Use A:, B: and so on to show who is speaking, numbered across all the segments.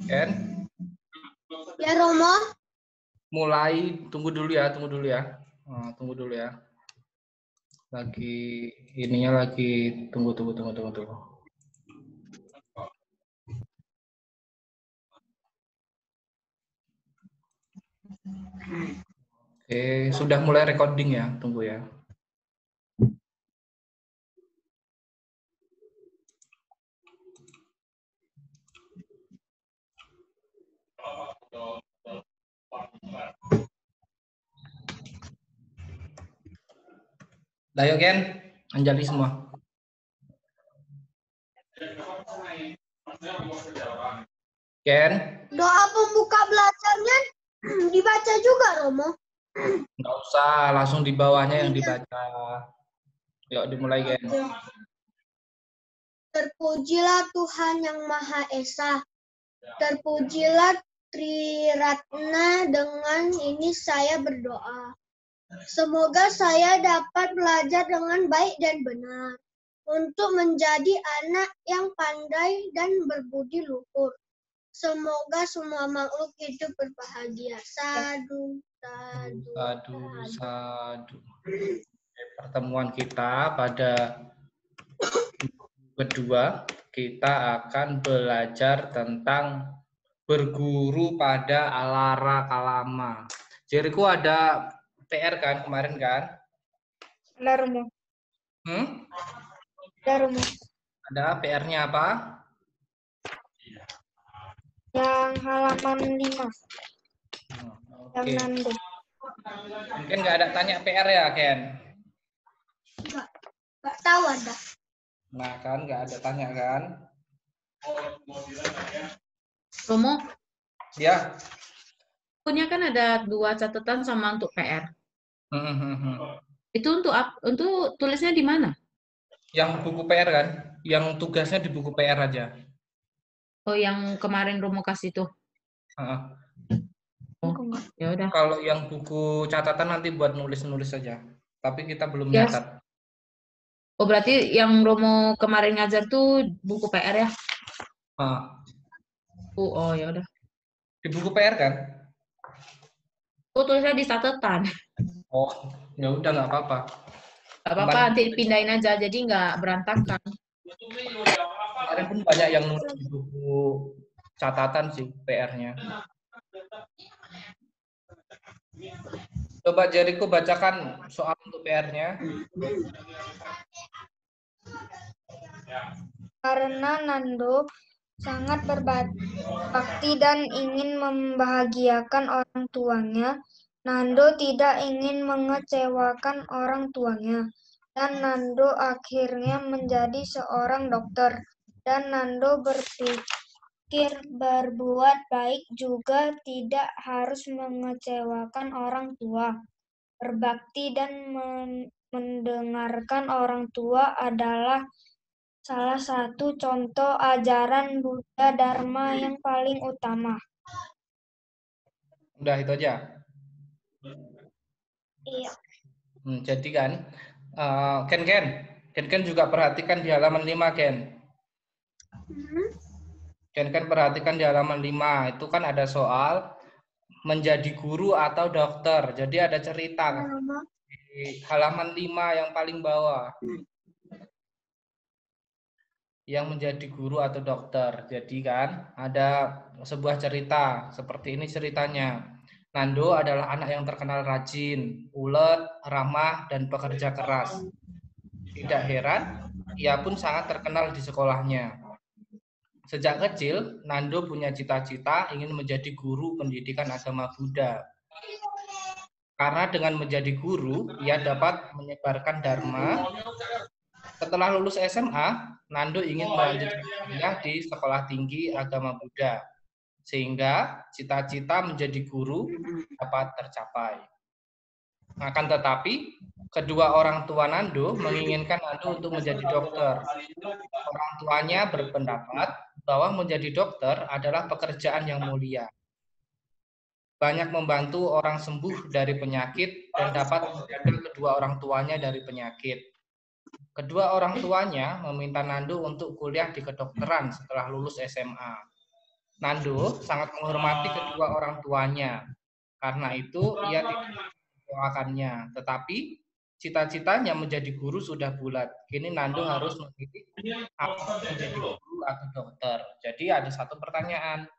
A: Ken?
B: Ya, Romo.
A: Mulai, tunggu dulu ya. Tunggu dulu ya. Lagi ininya lagi tunggu. Oke, sudah mulai recording ya, tunggu ya. Ayo Ken, Anjali semua. Ken?
B: Doa pembuka belajarnya dibaca juga, Romo.
A: Nggak usah, langsung di bawahnya yang dibaca. Yuk dimulai Ken.
B: Terpujilah Tuhan yang Maha Esa. Terpujilah Triratna. Dengan ini saya berdoa. Semoga saya dapat belajar dengan baik dan benar. Untuk menjadi anak yang pandai dan berbudi luhur. Semoga semua makhluk hidup berbahagia. Sadu, sadu,
A: Sadu, sadu. Pertemuan kita pada kedua, kita akan belajar tentang berguru pada Alara Kalama. Jericho ada PR kan kemarin kan?
C: Ada, Romo. Ada, Romo.
A: Ada PR-nya apa?
C: Yang halaman 5. Yang
A: Oke.
C: Nando.
A: Mungkin nggak ada tanya PR ya, Ken?
B: Nggak tahu ada.
A: Nah kan, nggak ada tanya kan?
D: Romo,
A: Ya.
D: punya kan ada 2 catatan sama untuk PR. Itu untuk tulisnya di mana?
A: Yang buku PR kan? Yang tugasnya di buku PR aja.
D: Oh, yang kemarin Romo kasih tuh. Oh, ya udah.
A: Kalau yang buku catatan nanti buat nulis-nulis saja. Tapi kita belum
D: Yes.
A: nyatat.
D: Oh, berarti yang Romo kemarin ngajar tuh buku PR ya? Oh, ya udah.
A: Di buku PR kan?
D: Oh, tulisnya di catatan.
A: Oh, ya udah nggak apa-apa.
D: Gak apa-apa, nanti pindahin aja, jadi nggak berantakan.
A: Kemarin pun banyak yang nulis di buku catatan sih PR-nya. Coba Jericho bacakan soal untuk PR-nya.
C: Karena Nando sangat berbakti dan ingin membahagiakan orang tuanya, Nando tidak ingin mengecewakan orang tuanya. Dan Nando akhirnya menjadi seorang dokter. Dan Nando berpikir berbuat baik juga tidak harus mengecewakan orang tua. Berbakti dan mendengarkan orang tua adalah salah satu contoh ajaran Buddha Dharma yang paling utama.
A: Udah itu aja.
C: Iya.
A: Jadi kan, Ken juga perhatikan di halaman 5, Ken. Ken perhatikan di halaman 5, itu kan ada soal menjadi guru atau dokter. Jadi ada cerita di halaman 5 yang paling bawah. Yang menjadi guru atau dokter. Jadi kan ada sebuah cerita, seperti ini ceritanya. Nando adalah anak yang terkenal rajin, ulet, ramah, dan pekerja keras. Tidak heran, ia pun sangat terkenal di sekolahnya. Sejak kecil, Nando punya cita-cita ingin menjadi guru pendidikan agama Buddha. Karena dengan menjadi guru, ia dapat menyebarkan dharma. Setelah lulus SMA, Nando ingin melanjutkan kuliah di sekolah tinggi agama Buddha, sehingga cita-cita menjadi guru dapat tercapai. Akan tetapi, kedua orang tua Nando menginginkan Nando untuk menjadi dokter. Orang tuanya berpendapat bahwa menjadi dokter adalah pekerjaan yang mulia. Banyak membantu orang sembuh dari penyakit dan dapat menjaga kedua orang tuanya dari penyakit. Kedua orang tuanya meminta Nando untuk kuliah di kedokteran setelah lulus SMA. Nando sangat menghormati kedua orang tuanya. Karena itu ia tidak mendoakannya. Tetapi cita-citanya menjadi guru sudah bulat. Kini Nando harus memilih apakah menjadi guru atau dokter. Jadi ada satu pertanyaan.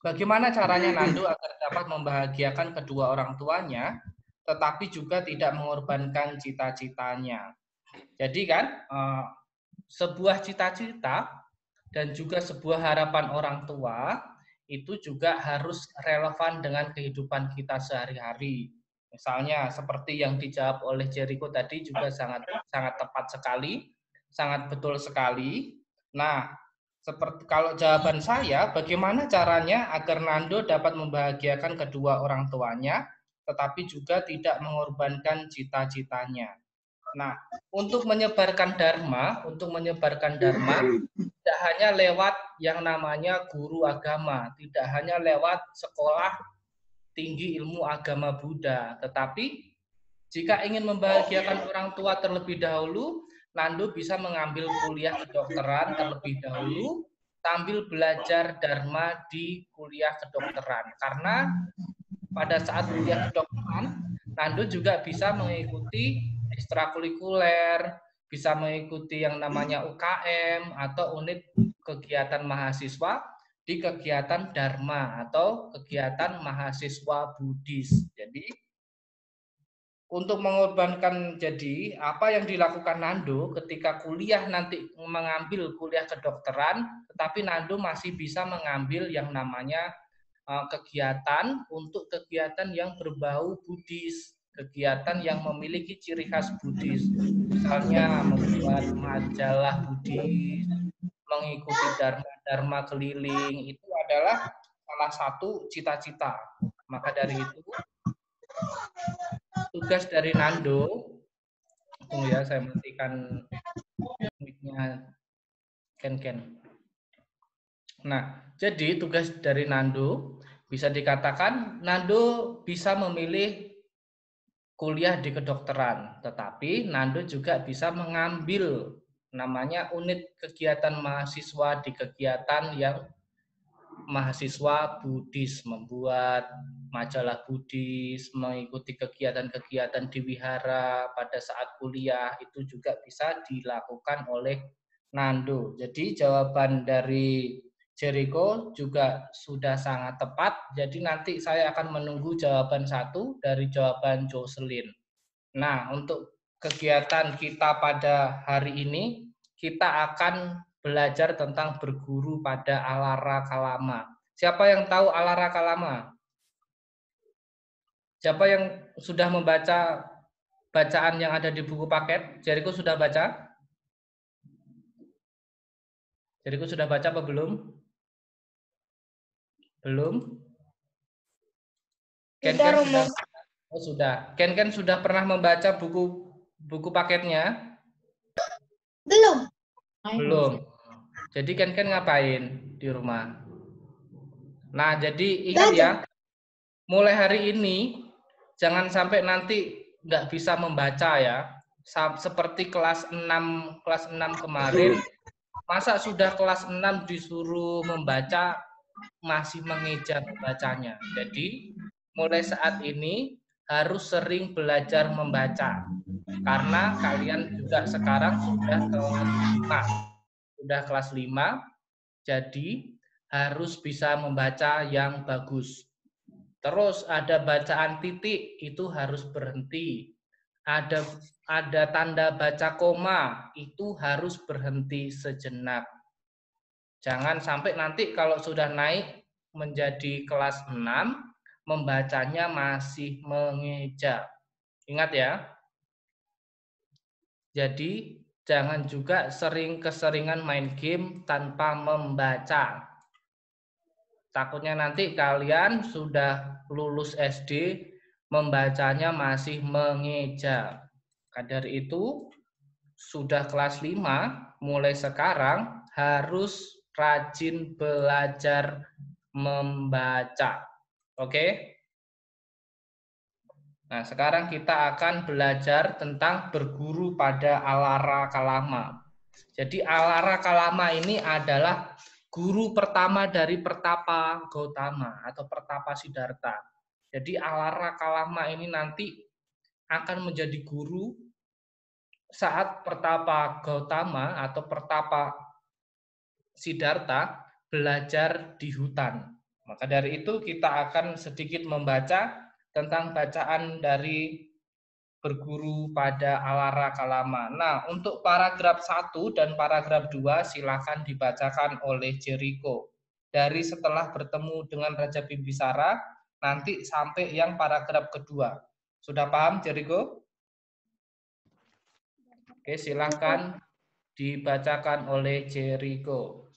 A: Bagaimana caranya Nando agar dapat membahagiakan kedua orang tuanya, tetapi juga tidak mengorbankan cita-citanya? Jadi kan, sebuah cita-cita dan juga sebuah harapan orang tua itu juga harus relevan dengan kehidupan kita sehari-hari. Misalnya seperti yang dijawab oleh Jericho tadi juga sangat tepat sekali, sangat betul sekali. Nah, seperti kalau jawaban saya, bagaimana caranya agar Nando dapat membahagiakan kedua orang tuanya, tetapi juga tidak mengorbankan cita-citanya. Nah, untuk menyebarkan dharma tidak hanya lewat yang namanya guru agama, tidak hanya lewat sekolah tinggi ilmu agama Buddha, tetapi jika ingin membahagiakan orang tua terlebih dahulu, Nando bisa mengambil kuliah kedokteran terlebih dahulu sambil belajar dharma di kuliah kedokteran. Karena pada saat kuliah kedokteran, Nando juga bisa mengikuti ekstrakurikuler, bisa mengikuti yang namanya UKM atau unit kegiatan mahasiswa di kegiatan Dharma atau kegiatan mahasiswa Buddhis. Jadi untuk mengorbankan, jadi apa yang dilakukan Nando ketika kuliah nanti mengambil kuliah kedokteran, tetapi Nando masih bisa mengambil yang namanya kegiatan untuk kegiatan yang berbau Buddhis, kegiatan yang memiliki ciri khas Buddhis, misalnya membuat majalah Buddhis, mengikuti dharma keliling, itu adalah salah satu cita-cita. Maka dari itu tugas dari Nando, tunggu ya, saya matikan mic-nya Ken. Nah, jadi tugas dari Nando bisa dikatakan Nando bisa memilih kuliah di kedokteran, tetapi Nando juga bisa mengambil namanya unit kegiatan mahasiswa di kegiatan yang mahasiswa Buddhis, membuat majalah Buddhis, mengikuti kegiatan-kegiatan di wihara pada saat kuliah, itu juga bisa dilakukan oleh Nando. Jadi jawaban dari Jericho juga sudah sangat tepat. Jadi nanti saya akan menunggu jawaban 1 dari jawaban Jocelyn. Nah, untuk kegiatan kita pada hari ini, kita akan belajar tentang berguru pada Alara Kalama. Siapa yang tahu Alara Kalama? Siapa yang sudah membaca bacaan yang ada di buku paket? Jericho sudah baca? Jericho sudah baca apa belum? Belum? Ken sudah. Oh, sudah. Ken sudah pernah membaca buku paketnya?
B: Belum.
A: Belum. Jadi Ken ngapain di rumah? Nah, jadi ingat ya, mulai hari ini jangan sampai nanti nggak bisa membaca ya. Seperti kelas 6 kemarin, masa sudah kelas 6 disuruh membaca masih mengeja membacanya. Jadi mulai saat ini harus sering belajar membaca. Karena kalian juga sekarang sudah kelas 5, jadi harus bisa membaca yang bagus. Terus ada bacaan titik, itu harus berhenti. Ada tanda baca koma, itu harus berhenti sejenak. Jangan sampai nanti kalau sudah naik menjadi kelas 6, membacanya masih mengeja. Ingat ya. Jadi jangan juga keseringan main game tanpa membaca. Takutnya nanti kalian sudah lulus SD, membacanya masih mengeja. Dari itu, sudah kelas 5, mulai sekarang harus rajin belajar membaca. Oke? Nah, sekarang kita akan belajar tentang berguru pada Alara Kalama. Jadi Alara Kalama ini adalah guru pertama dari Pertapa Gautama atau Pertapa Siddhartha. Jadi Alara Kalama ini nanti akan menjadi guru saat Pertapa Gautama atau Pertapa Siddhartha belajar di hutan. Maka dari itu kita akan sedikit membaca tentang bacaan dari berguru pada Alara Kalama. Nah, untuk paragraf 1 dan paragraf 2 silakan dibacakan oleh Jericho. Dari setelah bertemu dengan Raja Bimbisara, nanti sampai yang paragraf kedua. Sudah paham, Jericho? Oke, silakan dibacakan oleh Jericho.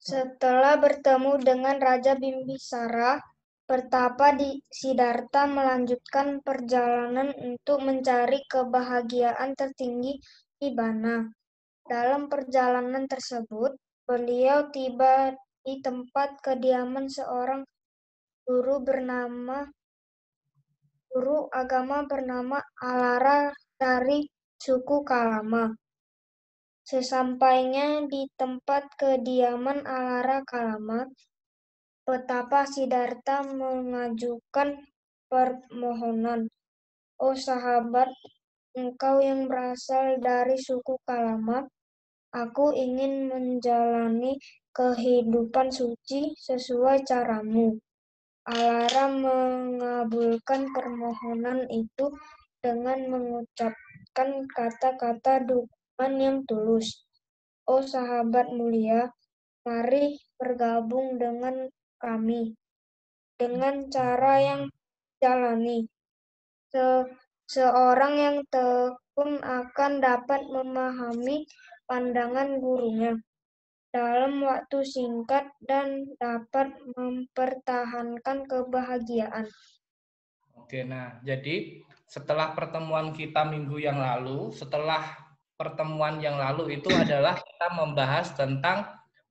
C: Setelah bertemu dengan Raja Bimbisara, Pertapa Siddhartha melanjutkan perjalanan untuk mencari kebahagiaan tertinggi Nibbana. Dalam perjalanan tersebut, beliau tiba di tempat kediaman seorang guru agama bernama Alara dari suku Kalama. Sesampainya di tempat kediaman Alara Kalama, Pertapa Siddhartha mengajukan permohonan. Oh sahabat, engkau yang berasal dari suku Kalama, aku ingin menjalani kehidupan suci sesuai caramu. Alara mengabulkan permohonan itu dengan mengucapkan kata-kata dukungan yang tulus. Oh sahabat mulia, mari bergabung dengan kami. Dengan cara yang jalani, seorang yang tekun akan dapat memahami pandangan gurunya dalam waktu singkat dan dapat mempertahankan kebahagiaan.
A: Oke, nah jadi setelah pertemuan kita minggu yang lalu, itu adalah kita membahas tentang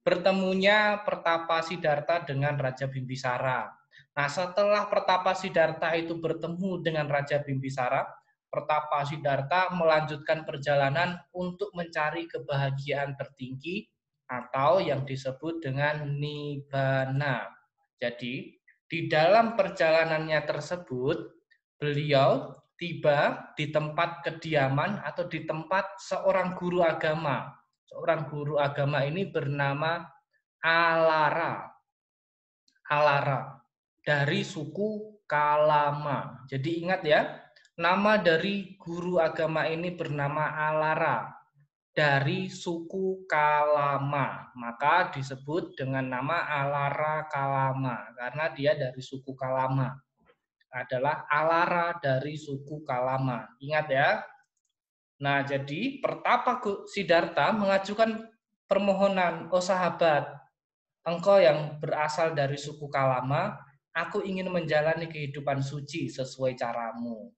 A: bertemunya Pertapa Siddhartha dengan Raja Bimbisara. Nah, setelah Pertapa Siddhartha itu bertemu dengan Raja Bimbisara, Pertapa Siddhartha melanjutkan perjalanan untuk mencari kebahagiaan tertinggi atau yang disebut dengan Nibbana. Jadi, di dalam perjalanannya tersebut, beliau tiba di tempat kediaman atau di tempat seorang guru agama. Seorang guru agama ini bernama Alara. Alara dari suku Kalama. Jadi ingat ya, nama dari guru agama ini bernama Alara dari suku Kalama. Maka disebut dengan nama Alara Kalama karena dia dari suku Kalama. Adalah Alara dari suku Kalama. Ingat ya. Nah, jadi Pertapa Siddhartha mengajukan permohonan, oh sahabat, engkau yang berasal dari suku Kalama, aku ingin menjalani kehidupan suci sesuai caramu.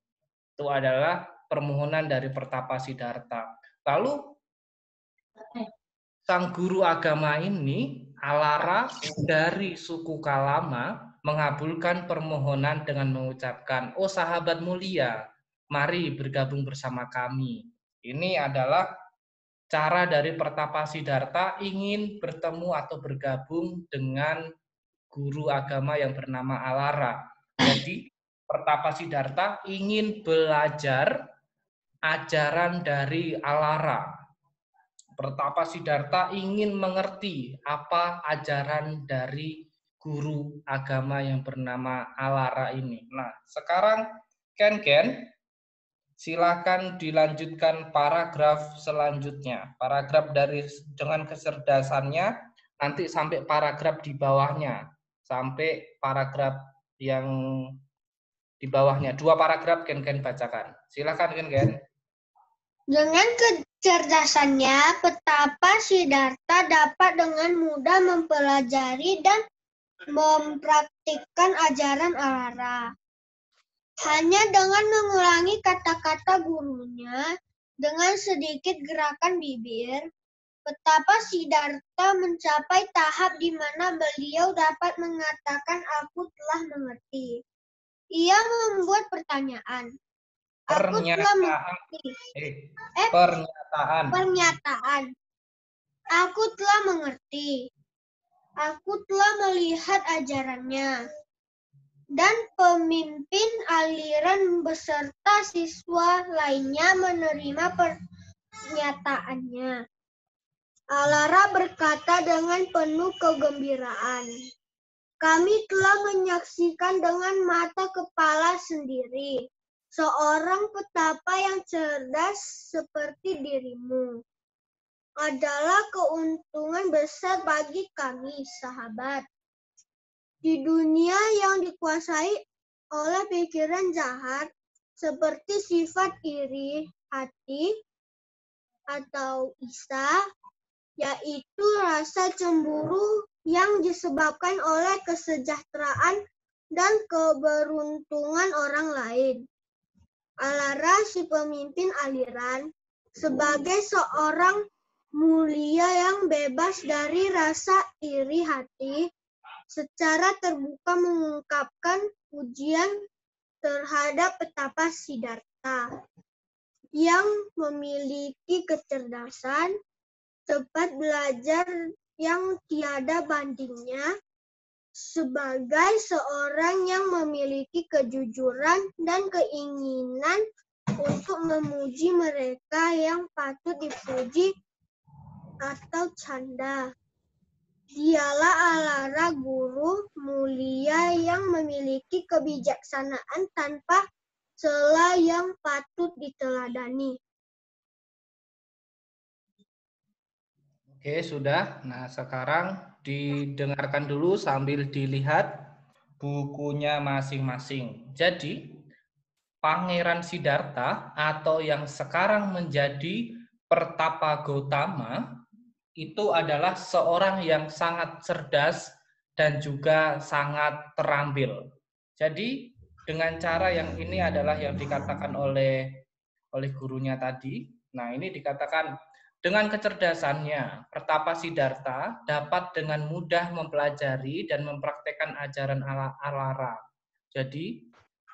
A: Itu adalah permohonan dari Pertapa Siddhartha. Lalu sang guru agama ini, Alara dari suku Kalama, mengabulkan permohonan dengan mengucapkan, oh sahabat mulia, mari bergabung bersama kami. Ini adalah cara dari Pertapa Siddhartha ingin bertemu atau bergabung dengan guru agama yang bernama Alara. Jadi Pertapa Siddhartha ingin belajar ajaran dari Alara. Pertapa Siddhartha ingin mengerti apa ajaran dari guru agama yang bernama Alara ini. Nah, sekarang Ken, silakan dilanjutkan paragraf selanjutnya. Paragraf dengan kecerdasannya nanti sampai paragraf di bawahnya. Sampai paragraf yang di bawahnya. 2 paragraf Ken bacakan. Silakan Ken.
B: Dengan kecerdasannya, Pertapa Siddhartha dapat dengan mudah mempelajari dan mempraktikkan ajaran Alara. Hanya dengan mengulangi kata-kata gurunya dengan sedikit gerakan bibir, Pertapa Siddhartha mencapai tahap di mana beliau dapat mengatakan aku telah mengerti. Ia membuat pertanyaan. Aku telah mengerti.
A: Pernyataan.
B: Aku telah mengerti. Aku telah melihat ajarannya. Dan pemimpin aliran beserta siswa lainnya menerima pernyataannya. Alara berkata dengan penuh kegembiraan, "Kami telah menyaksikan dengan mata kepala sendiri seorang petapa yang cerdas seperti dirimu. Adalah keuntungan besar bagi kami, sahabat. Di dunia yang dikuasai oleh pikiran jahat seperti sifat iri hati atau isa, yaitu rasa cemburu yang disebabkan oleh kesejahteraan dan keberuntungan orang lain. Alara, si pemimpin aliran, sebagai seorang mulia yang bebas dari rasa iri hati, secara terbuka mengungkapkan pujian terhadap petapa Siddhartha yang memiliki kecerdasan, cepat belajar yang tiada bandingnya, sebagai seorang yang memiliki kejujuran dan keinginan untuk memuji mereka yang patut dipuji atau canda. Dialah Alara, guru mulia yang memiliki kebijaksanaan tanpa celah yang patut diteladani."
A: Oke, sudah. Nah, sekarang didengarkan dulu sambil dilihat bukunya masing-masing. Jadi, Pangeran Siddhartha atau yang sekarang menjadi Pertapa Gautama itu adalah seorang yang sangat cerdas dan juga sangat terampil. Jadi dengan cara yang ini adalah yang dikatakan oleh gurunya tadi. Nah, ini dikatakan dengan kecerdasannya, Pertapa Siddhartha dapat dengan mudah mempelajari dan mempraktekkan ajaran Alara. Jadi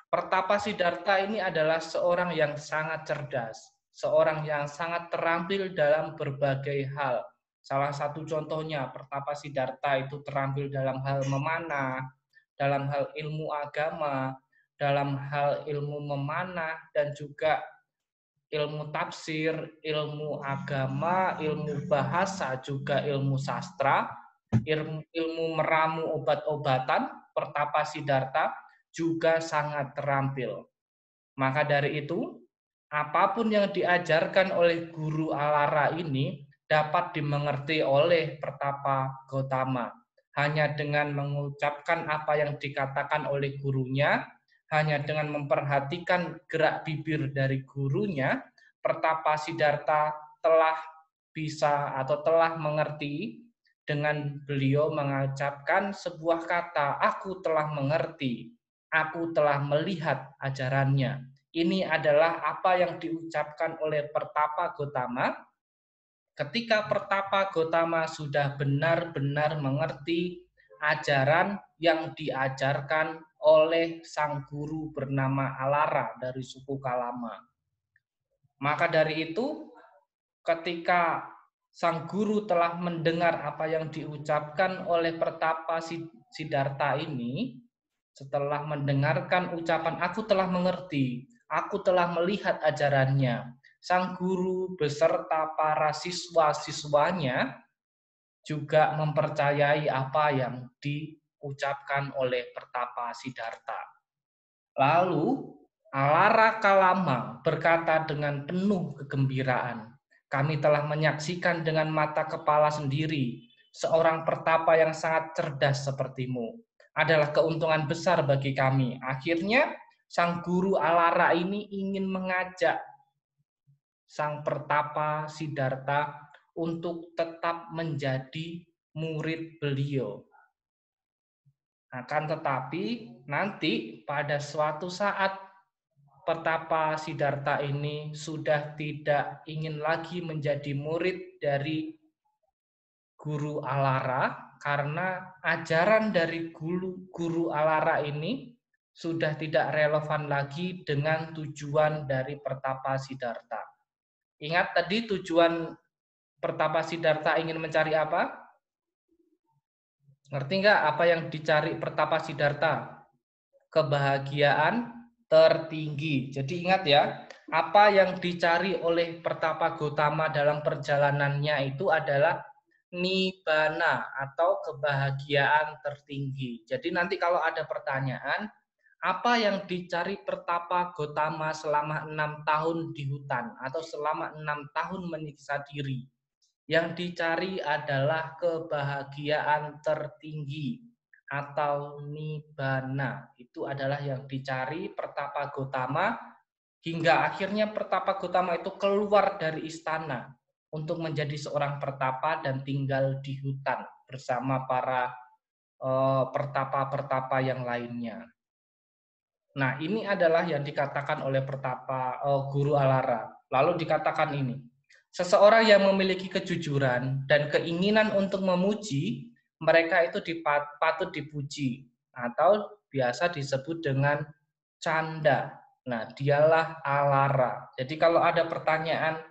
A: Pertapa Siddhartha ini adalah seorang yang sangat cerdas, seorang yang sangat terampil dalam berbagai hal. Salah satu contohnya, Pertapa Siddhartha itu terampil dalam hal memanah, dalam hal ilmu agama, dalam hal ilmu memanah, dan juga ilmu tafsir, ilmu agama, ilmu bahasa, juga ilmu sastra, ilmu meramu obat-obatan. Pertapa Siddhartha juga sangat terampil. Maka dari itu, apapun yang diajarkan oleh guru Alara ini dapat dimengerti oleh Pertapa Gautama. Hanya dengan mengucapkan apa yang dikatakan oleh gurunya, hanya dengan memperhatikan gerak bibir dari gurunya, Pertapa Siddhartha telah bisa atau telah mengerti dengan beliau mengucapkan sebuah kata, "Aku telah mengerti, aku telah melihat ajarannya." Ini adalah apa yang diucapkan oleh Pertapa Gautama ketika Pertapa Gautama sudah benar-benar mengerti ajaran yang diajarkan oleh sang guru bernama Alara dari suku Kalama. Maka dari itu, ketika sang guru telah mendengar apa yang diucapkan oleh Pertapa Siddhartha ini, setelah mendengarkan ucapan "aku telah mengerti, aku telah melihat ajarannya", sang guru beserta para siswa-siswanya juga mempercayai apa yang diucapkan oleh Pertapa Siddhartha. Lalu Alara Kalama berkata dengan penuh kegembiraan, "Kami telah menyaksikan dengan mata kepala sendiri seorang pertapa yang sangat cerdas sepertimu. Adalah keuntungan besar bagi kami." Akhirnya sang guru Alara ini ingin mengajak sang pertapa Siddhartha untuk tetap menjadi murid beliau. Akan tetapi nanti pada suatu saat Pertapa Siddhartha ini sudah tidak ingin lagi menjadi murid dari guru Alara karena ajaran dari guru Alara ini sudah tidak relevan lagi dengan tujuan dari Pertapa Siddhartha. Ingat tadi tujuan Pertapa Siddhartha ingin mencari apa? Ngerti nggak apa yang dicari Pertapa Siddhartha? Kebahagiaan tertinggi. Jadi ingat ya, apa yang dicari oleh Pertapa Gotama dalam perjalanannya itu adalah nibbana atau kebahagiaan tertinggi. Jadi nanti kalau ada pertanyaan, apa yang dicari Pertapa Gotama selama 6 tahun di hutan atau selama 6 tahun menyiksa diri? Yang dicari adalah kebahagiaan tertinggi atau nibbana. Itu adalah yang dicari Pertapa Gotama hingga akhirnya Pertapa Gotama itu keluar dari istana untuk menjadi seorang pertapa dan tinggal di hutan bersama para pertapa-pertapa yang lainnya. Nah, ini adalah yang dikatakan oleh Guru Alara. Lalu dikatakan ini, seseorang yang memiliki kejujuran dan keinginan untuk memuji, mereka itu patut dipuji atau biasa disebut dengan canda. Nah, dialah Alara. Jadi kalau ada pertanyaan,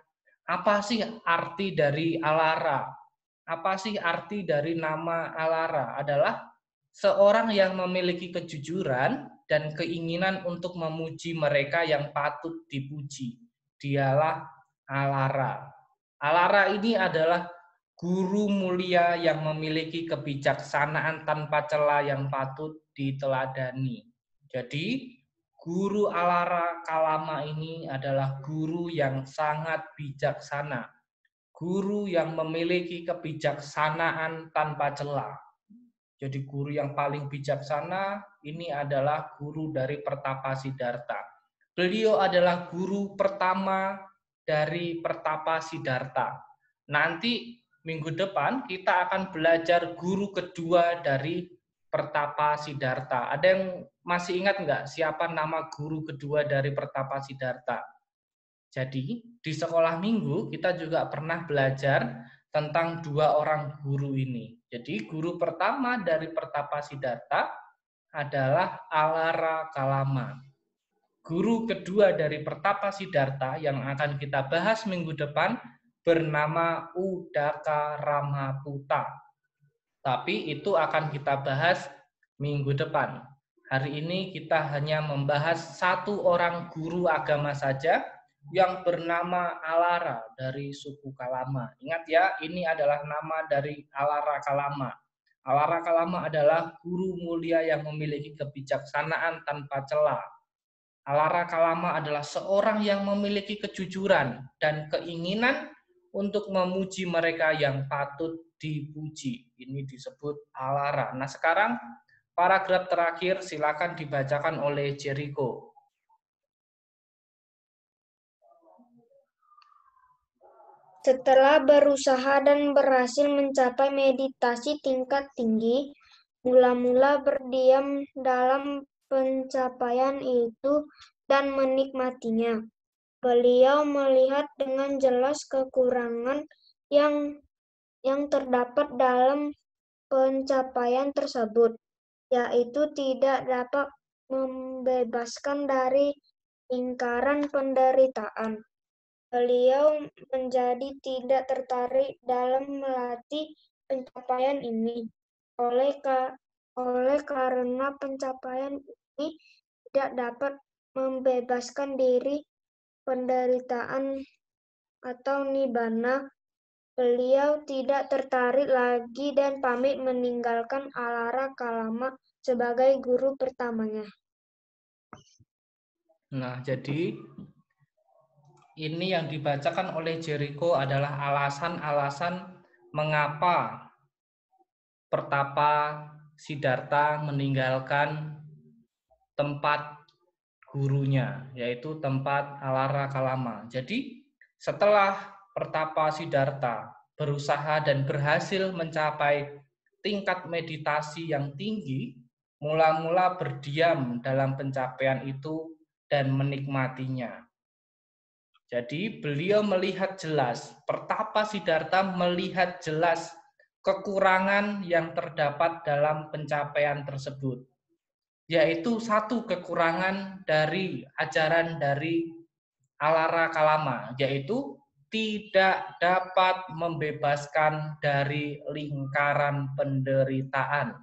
A: apa sih arti dari Alara? Apa sih arti dari nama Alara? Adalah seorang yang memiliki kejujuran dan keinginan untuk memuji mereka yang patut dipuji. Dialah Alara. Alara ini adalah guru mulia yang memiliki kebijaksanaan tanpa celah yang patut diteladani. Jadi, Guru Alara Kalama ini adalah guru yang sangat bijaksana. Guru yang memiliki kebijaksanaan tanpa celah. Jadi guru yang paling bijaksana ini adalah guru dari Pertapa Siddhartha. Beliau adalah guru pertama dari Pertapa Siddhartha. Nanti minggu depan kita akan belajar guru kedua dari Pertapa Siddhartha. Ada yang masih ingat nggak siapa nama guru kedua dari Pertapa Siddhartha? Jadi di sekolah minggu kita juga pernah belajar tentang dua orang guru ini. Jadi guru pertama dari Pertapa Siddhartha adalah Alara Kalama. Guru kedua dari Pertapa Siddhartha yang akan kita bahas minggu depan bernama Udaka Ramaputa. Tapi itu akan kita bahas minggu depan. Hari ini kita hanya membahas satu orang guru agama saja yang bernama Alara dari suku Kalama. Ingat ya, ini adalah nama dari Alara Kalama. Alara Kalama adalah guru mulia yang memiliki kebijaksanaan tanpa celah. Alara Kalama adalah seorang yang memiliki kejujuran dan keinginan untuk memuji mereka yang patut dipuji. Ini disebut Alara. Nah, sekarang paragraf terakhir silakan dibacakan oleh Jericho.
C: Setelah berusaha dan berhasil mencapai meditasi tingkat tinggi, mula-mula berdiam dalam pencapaian itu dan menikmatinya. Beliau melihat dengan jelas kekurangan yang terdapat dalam pencapaian tersebut, yaitu tidak dapat membebaskan dari lingkaran penderitaan. Beliau menjadi tidak tertarik dalam melatih pencapaian ini. Oleh karena pencapaian ini tidak dapat membebaskan diri penderitaan atau nibbana, beliau tidak tertarik lagi dan pamit meninggalkan Alara Kalama sebagai guru pertamanya.
A: Nah, jadi ini yang dibacakan oleh Jericho adalah alasan-alasan mengapa Pertapa Siddhartha meninggalkan tempat gurunya, yaitu tempat Alara Kalama. Jadi setelah Pertapa Siddhartha berusaha dan berhasil mencapai tingkat meditasi yang tinggi, mula-mula berdiam dalam pencapaian itu dan menikmatinya. Jadi beliau melihat jelas, Pertapa Siddhartha melihat jelas kekurangan yang terdapat dalam pencapaian tersebut. Yaitu satu kekurangan dari ajaran dari Alara Kalama, yaitu tidak dapat membebaskan dari lingkaran penderitaan.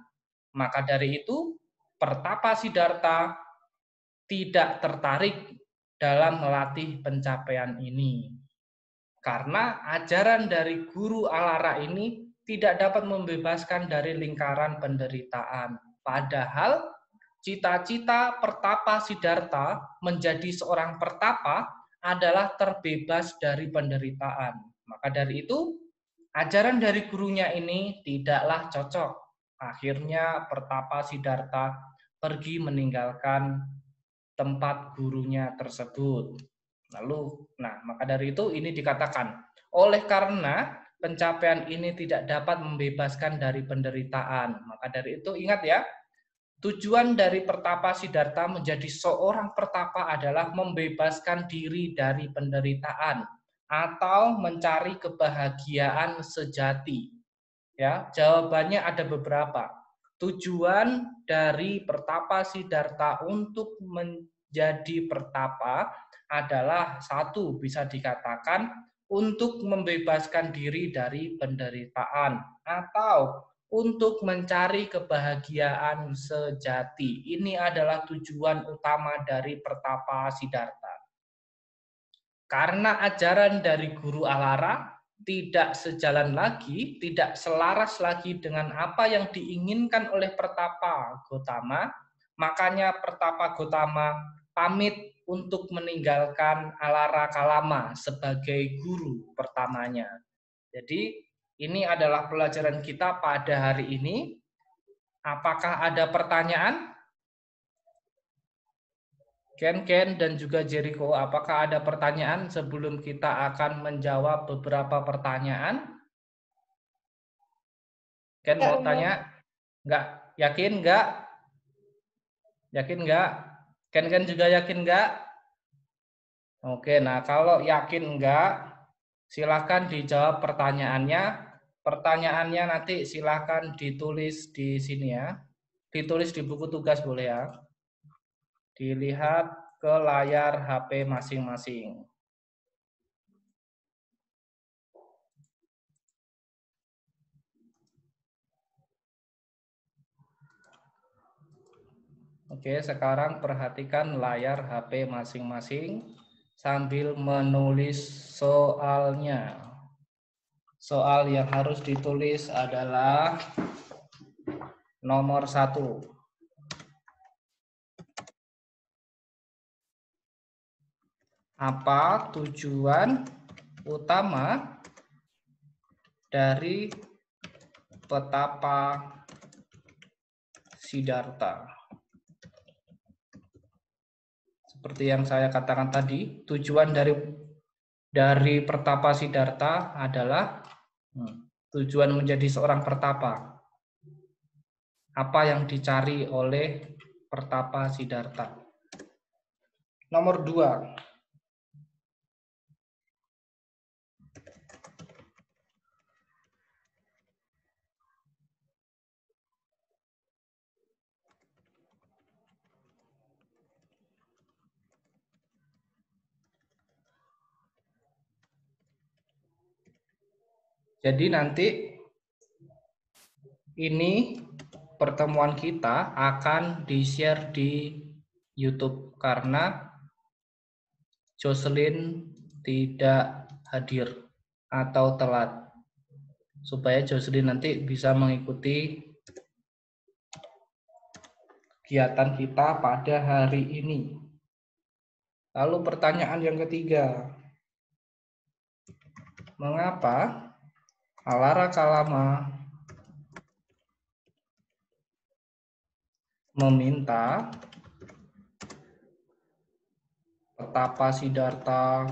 A: Maka dari itu, Pertapa Siddhartha tidak tertarik dalam melatih pencapaian ini. Karena ajaran dari guru Alara ini tidak dapat membebaskan dari lingkaran penderitaan. Padahal cita-cita Pertapa Siddhartha menjadi seorang pertapa adalah terbebas dari penderitaan. Maka dari itu, ajaran dari gurunya ini tidaklah cocok. Akhirnya Pertapa Siddhartha pergi meninggalkan tempat gurunya tersebut. Lalu, maka dari itu ini dikatakan, oleh karena pencapaian ini tidak dapat membebaskan dari penderitaan. Maka dari itu ingat ya, tujuan dari Pertapa Siddhartha menjadi seorang pertapa adalah membebaskan diri dari penderitaan atau mencari kebahagiaan sejati. Ya, jawabannya ada beberapa. Tujuan dari Pertapa Siddhartha untuk menjadi pertapa adalah satu, bisa dikatakan untuk membebaskan diri dari penderitaan atau untuk mencari kebahagiaan sejati. Ini adalah tujuan utama dari Pertapa Siddhartha. Karena ajaran dari Guru Alara tidak sejalan lagi, tidak selaras lagi dengan apa yang diinginkan oleh Pertapa Gotama, makanya Pertapa Gotama pamit untuk meninggalkan Alara Kalama sebagai guru pertamanya. Jadi, ini adalah pelajaran kita pada hari ini. Apakah ada pertanyaan? Ken dan juga Jericho, apakah ada pertanyaan sebelum kita akan menjawab beberapa pertanyaan? Ken mau tanya? Enggak? Yakin enggak? Yakin enggak? Ken juga yakin enggak? Oke, nah kalau yakin enggak, silakan dijawab pertanyaannya. Pertanyaannya nanti silakan ditulis di sini ya. Ditulis di buku tugas boleh ya. Dilihat ke layar HP masing-masing. Oke, sekarang perhatikan layar HP masing-masing sambil menulis soalnya. Soal yang harus ditulis adalah nomor 1. Apa tujuan utama dari Pertapa Siddhartha? Seperti yang saya katakan tadi, tujuan dari Pertapa Siddhartha adalah tujuan menjadi seorang pertapa. Apa yang dicari oleh Pertapa Siddhartha? Nomor 2. Jadi nanti ini pertemuan kita akan di-share di YouTube karena Jocelyn tidak hadir atau telat. Supaya Jocelyn nanti bisa mengikuti kegiatan kita pada hari ini. Lalu pertanyaan yang ketiga. Mengapa Alara Kalama meminta Pertapa Siddhartha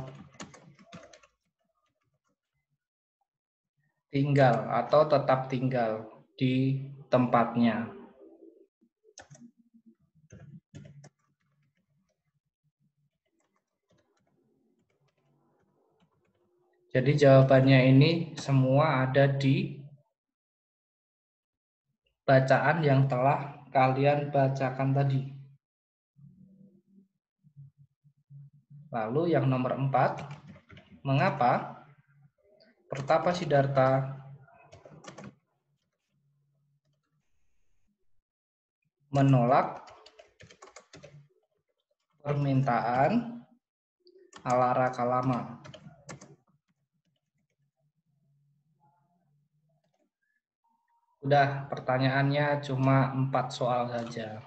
A: tinggal atau tetap tinggal di tempatnya? Jadi jawabannya ini semua ada di bacaan yang telah kalian bacakan tadi. Lalu yang nomor 4, mengapa Pertapa Sidarta menolak permintaan Alara Kalama. Udah, pertanyaannya cuma 4 soal saja.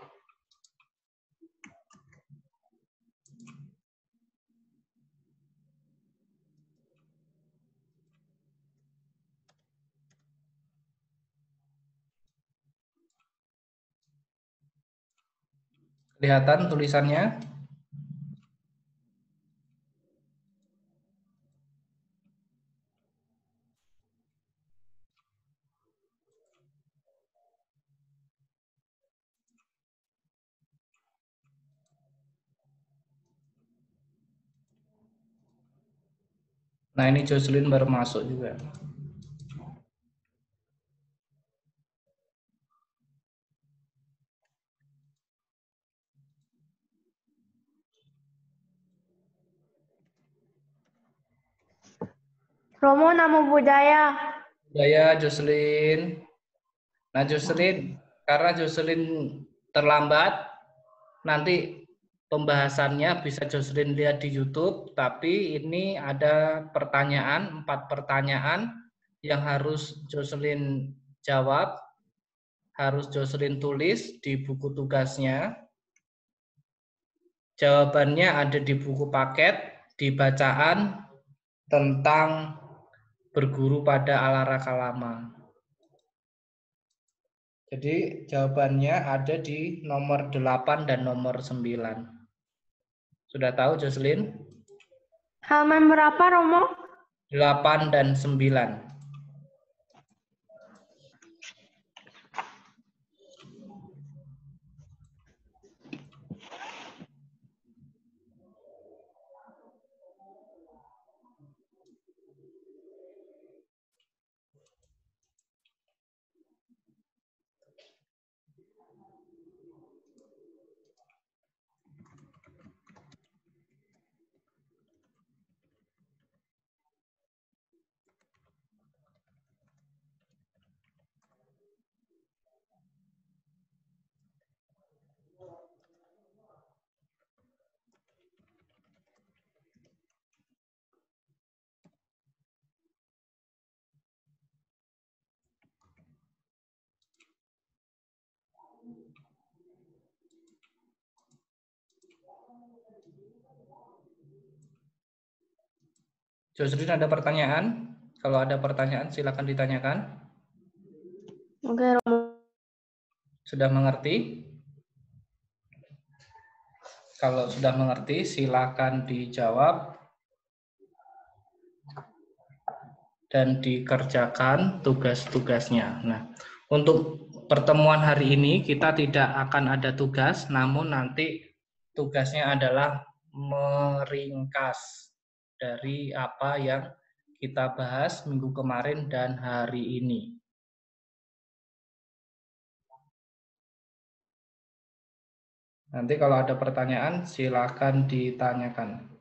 A: Kelihatan tulisannya? Nah, ini Jocelyn baru masuk juga.
C: Romo, namo buddhaya.
A: Ya, Jocelyn. Nah, Jocelyn, karena Jocelyn terlambat, nanti pembahasannya bisa Jocelyn lihat di YouTube, tapi ini ada 4 pertanyaan yang harus Jocelyn jawab, harus Jocelyn tulis di buku tugasnya. Jawabannya ada di buku paket, di bacaan tentang berguru pada Alara Kalama. Jadi jawabannya ada di nomor 8 dan nomor 9. Sudah tahu Jocelyn?
C: Halaman berapa, Romo?
A: 8 dan 9. Jocelyn ada pertanyaan? Kalau ada pertanyaan silakan ditanyakan.
C: Oke, Romo.
A: Sudah mengerti? Kalau sudah mengerti silakan dijawab dan dikerjakan tugas-tugasnya. Nah, untuk pertemuan hari ini kita tidak akan ada tugas, namun nanti tugasnya adalah meringkas dari apa yang kita bahas minggu kemarin dan hari ini. Nanti kalau ada pertanyaan silakan ditanyakan.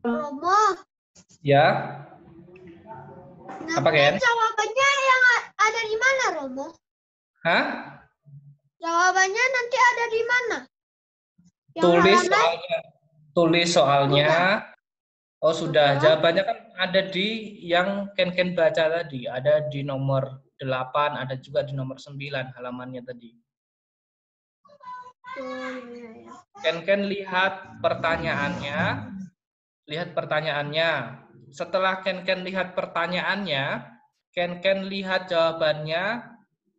B: Romo,
A: Ya. Apa,
B: nanti
A: Ken?
B: jawabannya yang ada di mana, Romo?
A: Hah?
B: Jawabannya nanti ada di mana? Yang
A: Tulis
B: halaman?
A: soalnya. tulis soalnya. Oh sudah,
B: Udah.
A: jawabannya kan ada di yang Ken baca tadi. Ada di nomor 8, ada juga di nomor 9 halamannya tadi. Ken lihat pertanyaannya. Lihat pertanyaannya. Setelah Ken lihat pertanyaannya, Ken lihat jawabannya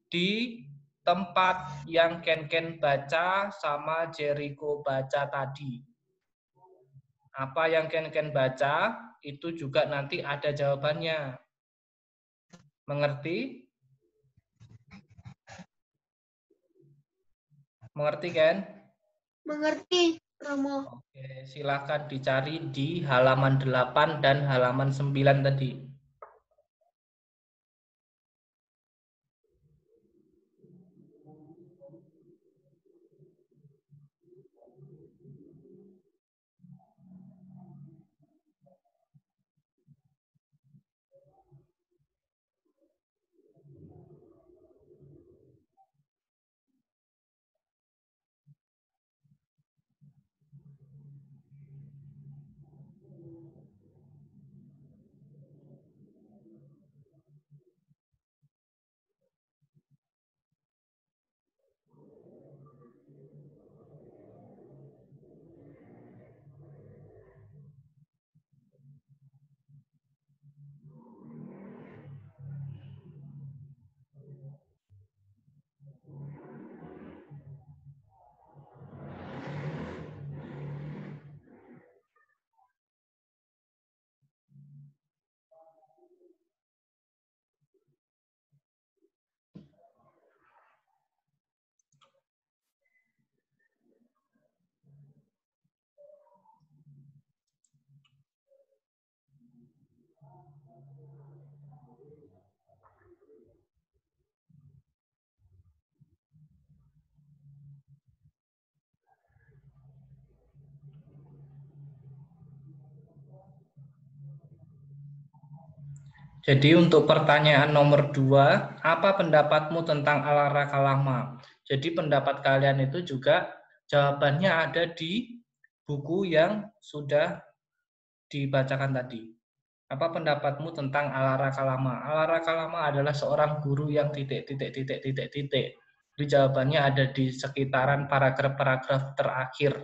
A: di tempat yang Ken baca sama Jericho baca tadi. Apa yang Ken baca, itu juga nanti ada jawabannya. Mengerti? Mengerti kan?
B: Mengerti, Romo.
A: Oke, silakan dicari di halaman 8 dan halaman 9 tadi. Jadi untuk pertanyaan nomor 2, apa pendapatmu tentang Alara Kalama? Jadi pendapat kalian itu juga jawabannya ada di buku yang sudah dibacakan tadi. Apa pendapatmu tentang Alara Kalama? Alara Kalama adalah seorang guru yang titik. Jadi jawabannya ada di sekitaran paragraf-paragraf terakhir.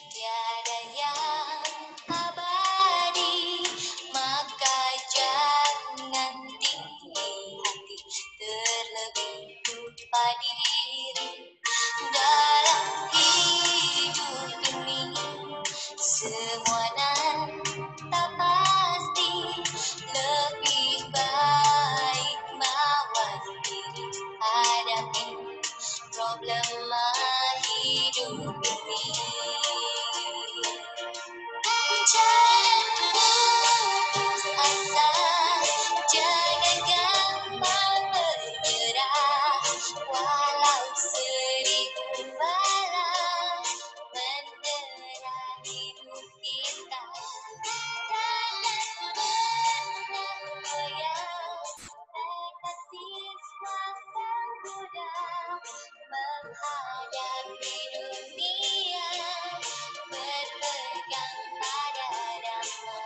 E: Tiada yang abadi, maka jangan tinggi hati, terlebih lupa diri. Dalam hidup ini semua nan tak pasti, lebih baik mawas diri, hadapi problema hidup ini. Jangan putus asa, jangan gampang menyerah, walau seribu bala mendera hidup kita. Jangan goyah, tekad siswa sang muda menghadapi dunia, berpegang pada dhamma.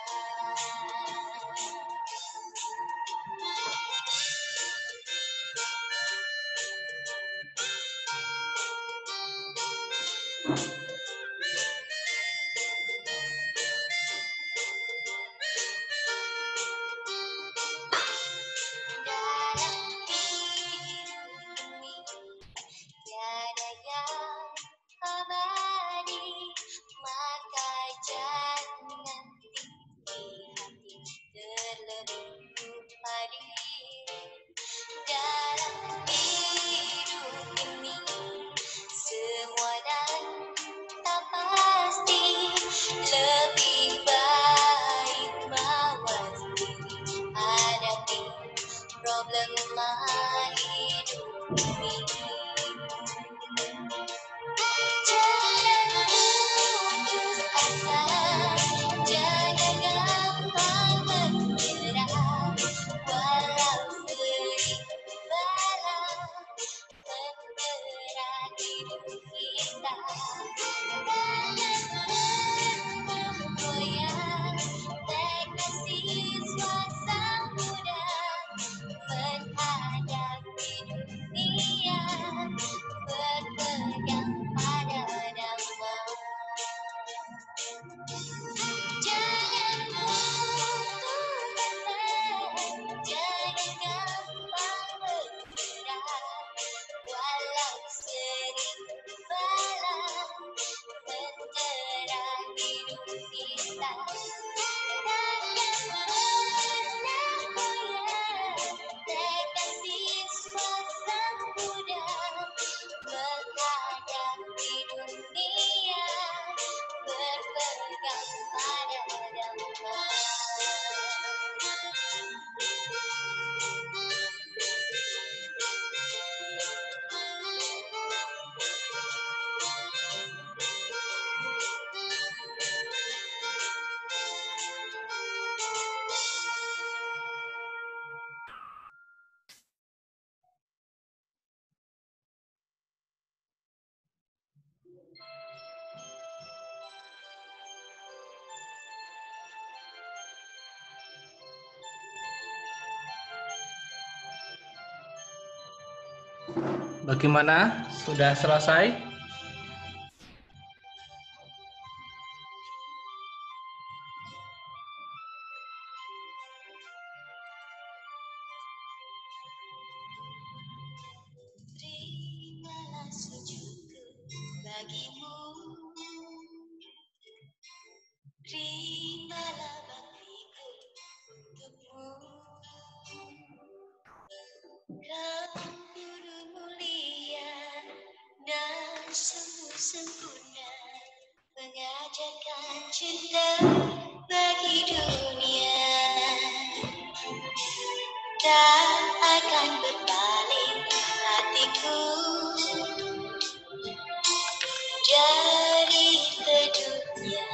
A: Bagaimana? Sudah selesai?
E: Terimalah sujudku bagimu, terimalah baktiku untukmu. Kau guru mulia dan sungguh sempurna, mengajarkan cinta bagi dunia. Dan akan berbalik hatiku jadi teduhnya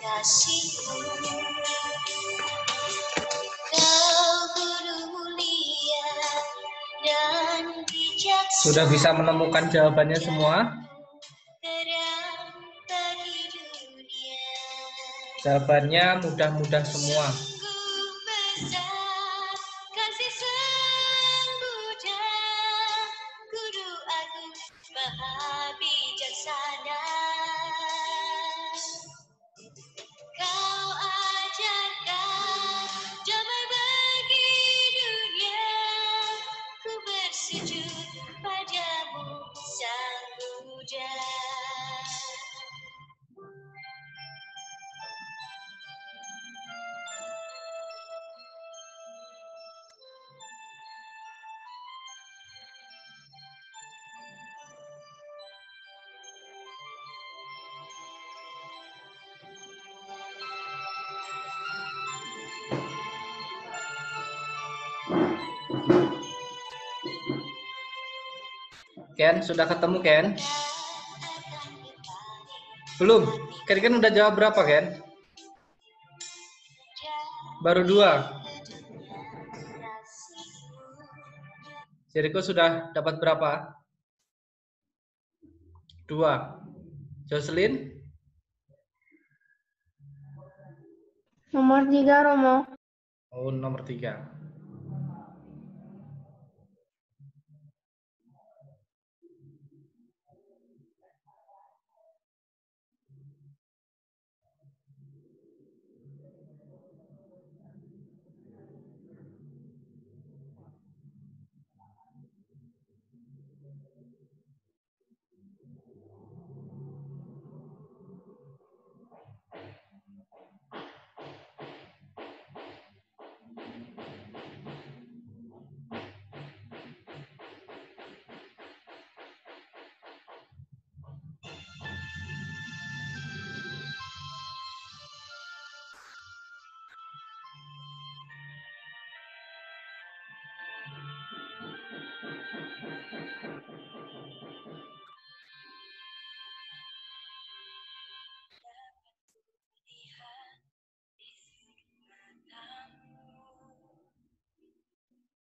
E: kasihmu. Kau guru mulia dan bijaksana,
A: Sudah bisa menemukan jawabannya semua?
E: terang bagi dunia.
A: Jawabannya mudah-mudah semua.
E: Sungguh besar kasih Sang Buddha, Guru Agung Maha Bijaksana. Kau ajarkan damai bagi dunia, ku bersujud padamu Sang Buddha.
A: Ken, sudah ketemu Ken? Belum? Ken kan udah jawab berapa Ken? Baru 2. Jericho sudah dapat berapa? 2. Jocelyn?
C: Nomor 3, Romo.
A: Oh, nomor 3.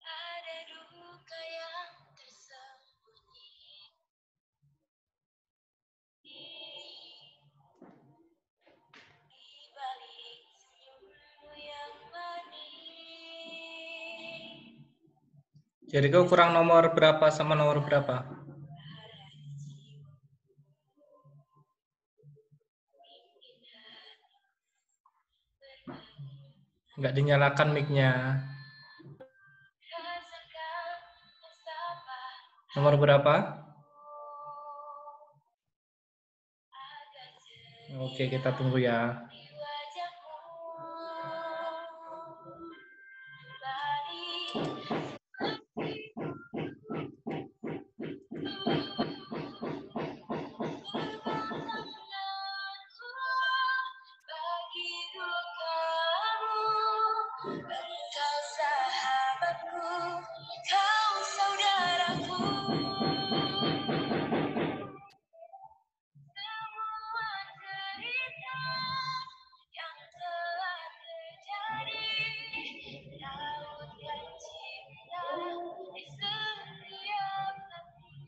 E: Ada duka yang tersembunyi di balik senyummu yang manis.
A: Jericho kurang nomor berapa sama nomor berapa? Nggak dinyalakan mic-nya.
E: Rasakan betapa
A: Nomor berapa?
E: ada
A: Oke, kita tunggu ya.
E: di wajahmu. Balik bagi dukamu, engkau sahabatku, kau saudaraku. Semua cerita yang telah terjadi, lautkan cinta di setiap hati.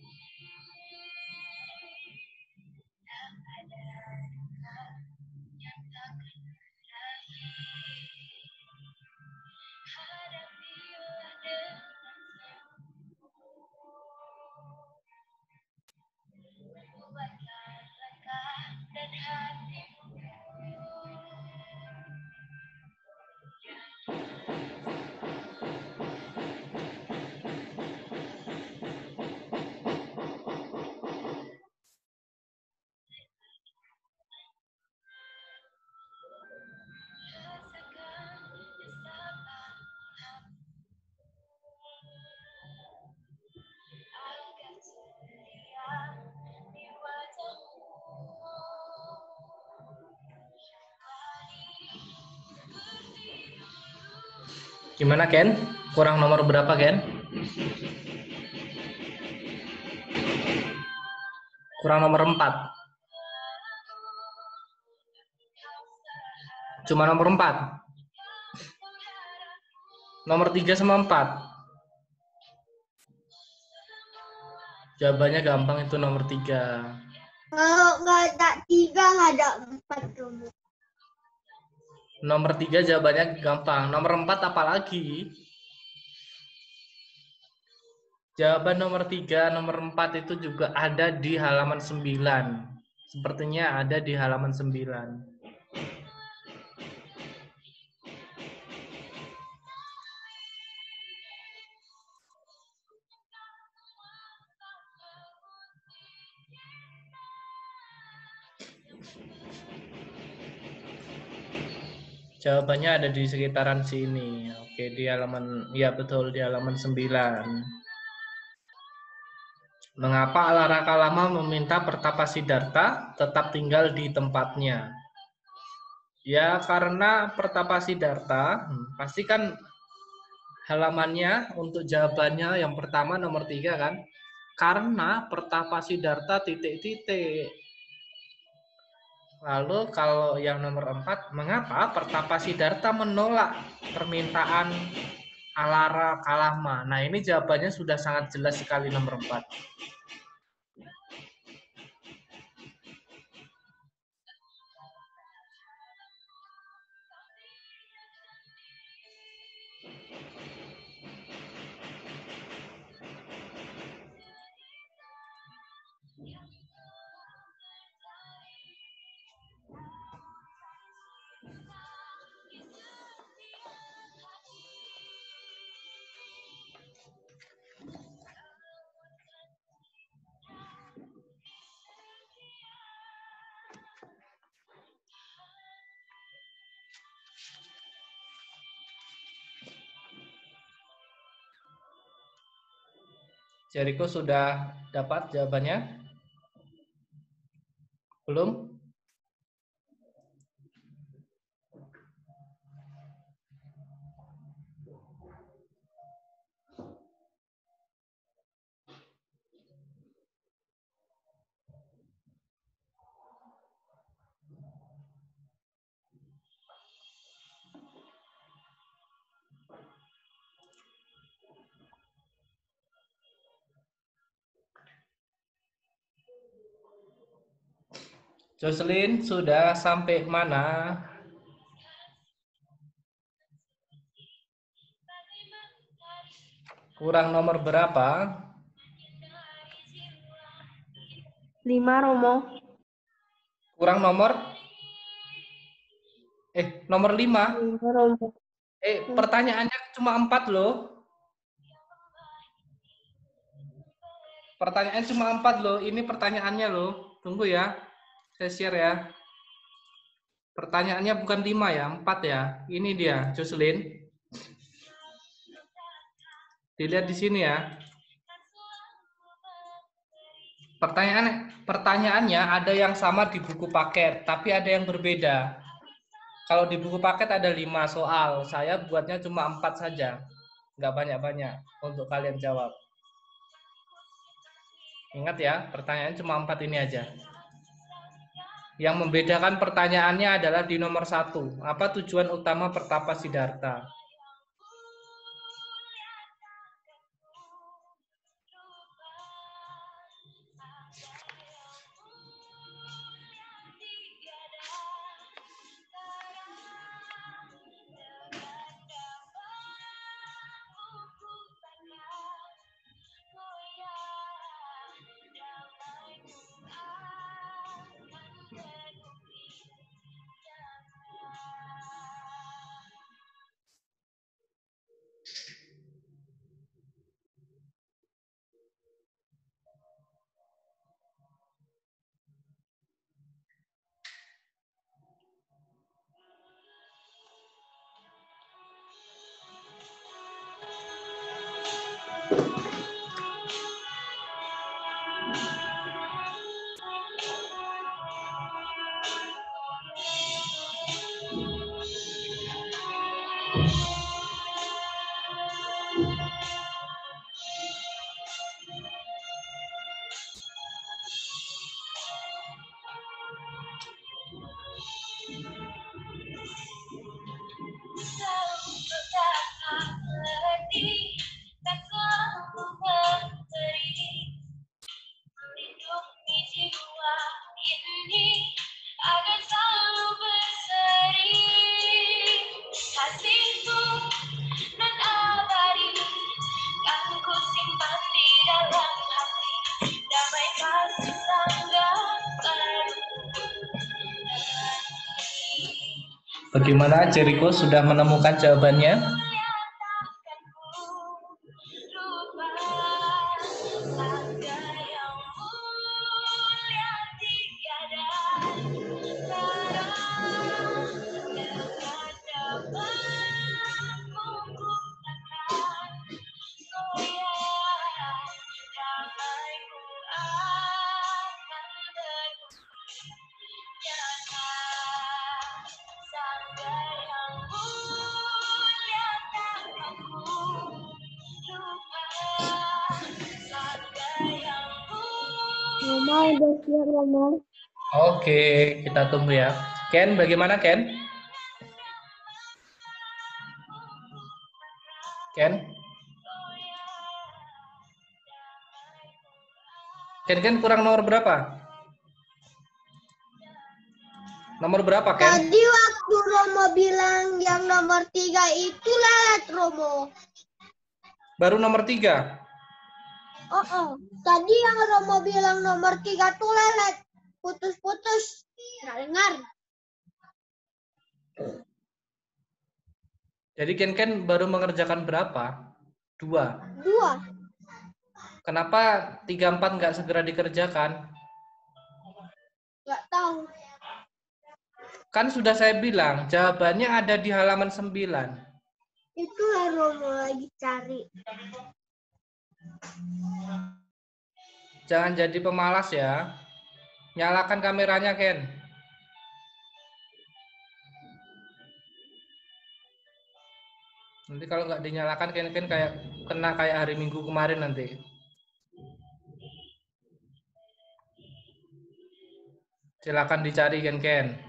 E: Tak ada duka yang takkan berakhir.
A: Gimana Ken? Kurang nomor berapa Ken? Kurang nomor 4. Cuma nomor 4. Nomor 3 sama 4. Jawabannya gampang itu nomor 3.
B: Kalau nggak ada 3, nggak ada 4 Romo.
A: Nomor 3 jawabannya gampang. Nomor 4 apalagi? Jawaban nomor 3, nomor 4 itu juga ada di halaman 9. Sepertinya ada di halaman 9. Jawabannya ada di sekitaran sini. Oke, di halaman, ya betul, di halaman 9. Mengapa Alaraka Lama meminta Pertapa Siddhartha tetap tinggal di tempatnya? Ya, karena Pertapa Siddhartha, pasti kan halamannya untuk jawabannya yang pertama nomor 3 kan? Karena Pertapa Siddhartha titik-titik. Lalu kalau yang nomor 4, mengapa Pertapa Siddhartha menolak permintaan Alaraka Lama? Nah, ini jawabannya sudah sangat jelas sekali nomor 4. Jericho sudah dapat jawabannya? Belum? Jocelyn sudah sampai mana? Kurang nomor berapa?
C: 5 Romo.
A: Kurang nomor? Nomor 5.
C: 5 Romo.
A: Pertanyaannya cuma 4 loh. Pertanyaan cuma 4 loh. Ini pertanyaannya loh. Tunggu ya. Saya share ya. Pertanyaannya bukan 5 ya, 4 ya. Ini dia, Jocelyn. Dilihat di sini ya. Pertanyaannya ada yang sama di buku paket, tapi ada yang berbeda. Kalau di buku paket ada 5 soal, saya buatnya cuma 4 saja. Nggak banyak-banyak untuk kalian jawab. Ingat ya, pertanyaan cuma 4 ini aja. Yang membedakan pertanyaannya adalah di nomor 1. Apa tujuan utama Pertapa Siddhartha? Bagaimana Jericho sudah menemukan jawabannya?
C: Romo udah siap, Romo.
A: Oke, kita tunggu ya. Ken, bagaimana Ken? Ken? Ken kurang nomor berapa? Nomor berapa Ken?
B: Tadi waktu Romo bilang yang nomor 3 itu lelet, Romo.
A: Baru nomor 3.
B: Oh. Tadi yang Romo bilang nomor 3 tuh lelet. Putus-putus. Nggak dengar.
A: Jadi Ken baru mengerjakan berapa? 2.
B: 2.
A: Kenapa 3, 4 nggak segera dikerjakan?
B: Nggak tahu.
A: Kan sudah saya bilang, jawabannya ada di halaman 9.
B: Itu yang Romo lagi cari.
A: Jangan jadi pemalas ya. Nyalakan kameranya, Ken. Nanti kalau nggak dinyalakan, Ken kayak kena kayak hari Minggu kemarin nanti. Silakan dicari, Ken.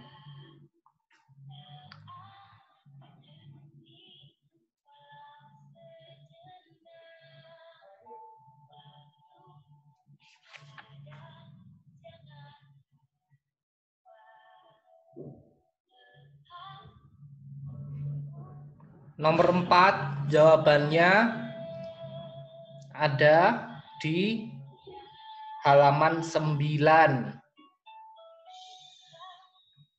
A: Nomor 4, jawabannya ada di halaman 9.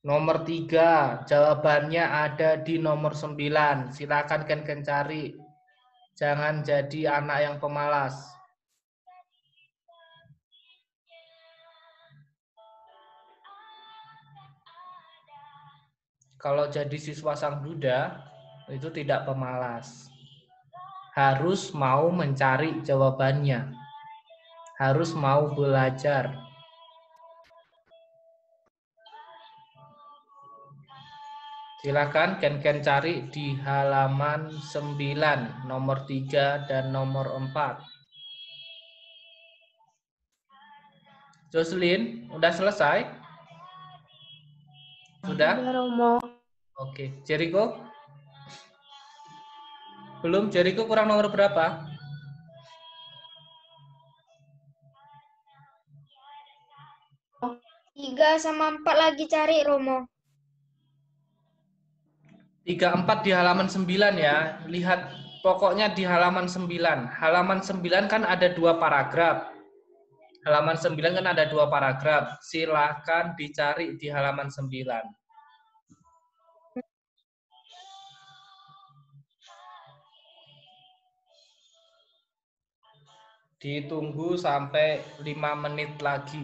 A: Nomor 3, jawabannya ada di nomor 9. Silakan Ken cari. Jangan jadi anak yang pemalas. Kalau jadi siswa Sang Buddha, itu tidak pemalas. Harus mau mencari jawabannya. Harus mau belajar. Silakan Ken cari di halaman 9, nomor 3 dan nomor 4. Jocelyn, udah selesai? Sudah?
C: Udah, Romo.
A: Oke, Jericho? Belum, Jericho kurang nomor berapa?
C: 3 sama 4 lagi cari, Romo.
A: 3, 4 di halaman 9 ya. Lihat pokoknya di halaman 9. Halaman 9 kan ada 2 paragraf. Halaman 9 kan ada 2 paragraf. Silakan dicari di halaman 9. Ditunggu sampai 5 menit lagi.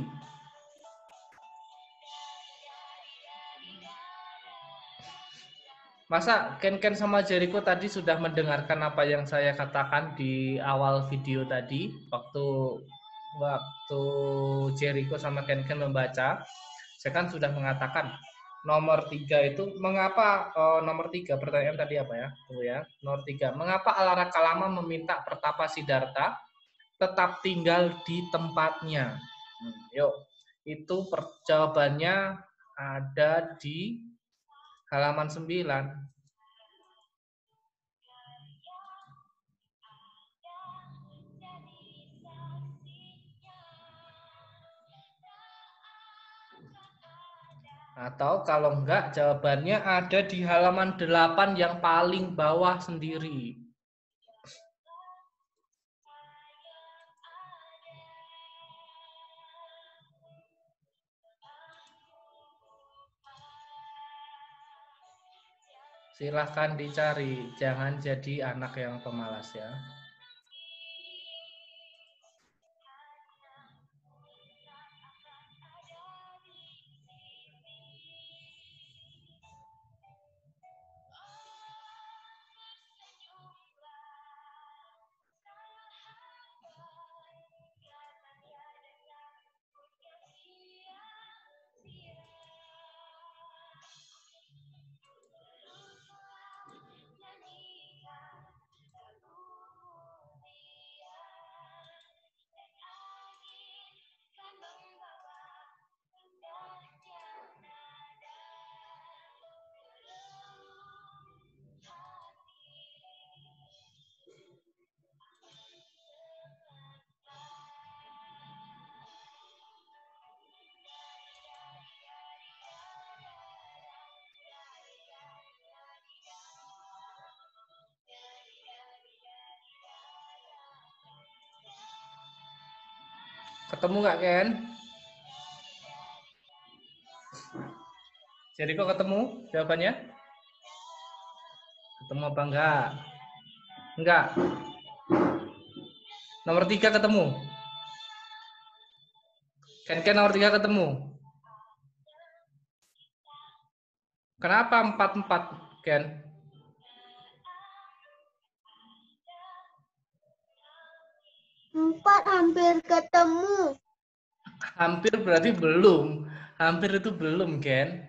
A: Masa Ken sama Jericho tadi sudah mendengarkan apa yang saya katakan di awal video tadi waktu Jericho sama Ken membaca. Saya kan sudah mengatakan nomor 3 itu mengapa nomor 3 pertanyaan tadi apa ya? Tunggu ya. Nomor 3. Mengapa Alara Kalama meminta Pertapa Siddhartha tetap tinggal di tempatnya? Yuk. Itu jawabannya ada di halaman 9. Atau kalau enggak, jawabannya ada di halaman 8 yang paling bawah sendiri. Silahkan dicari, jangan jadi anak yang pemalas ya. Ketemu nggak, Ken? Jericho ketemu jawabannya? Ketemu apa enggak? Enggak. Nomor 3 ketemu. Ken nomor 3 ketemu. Kenapa 4-4, Ken?
B: Empat hampir ketemu.
A: Hampir berarti belum. Hampir itu belum, Ken.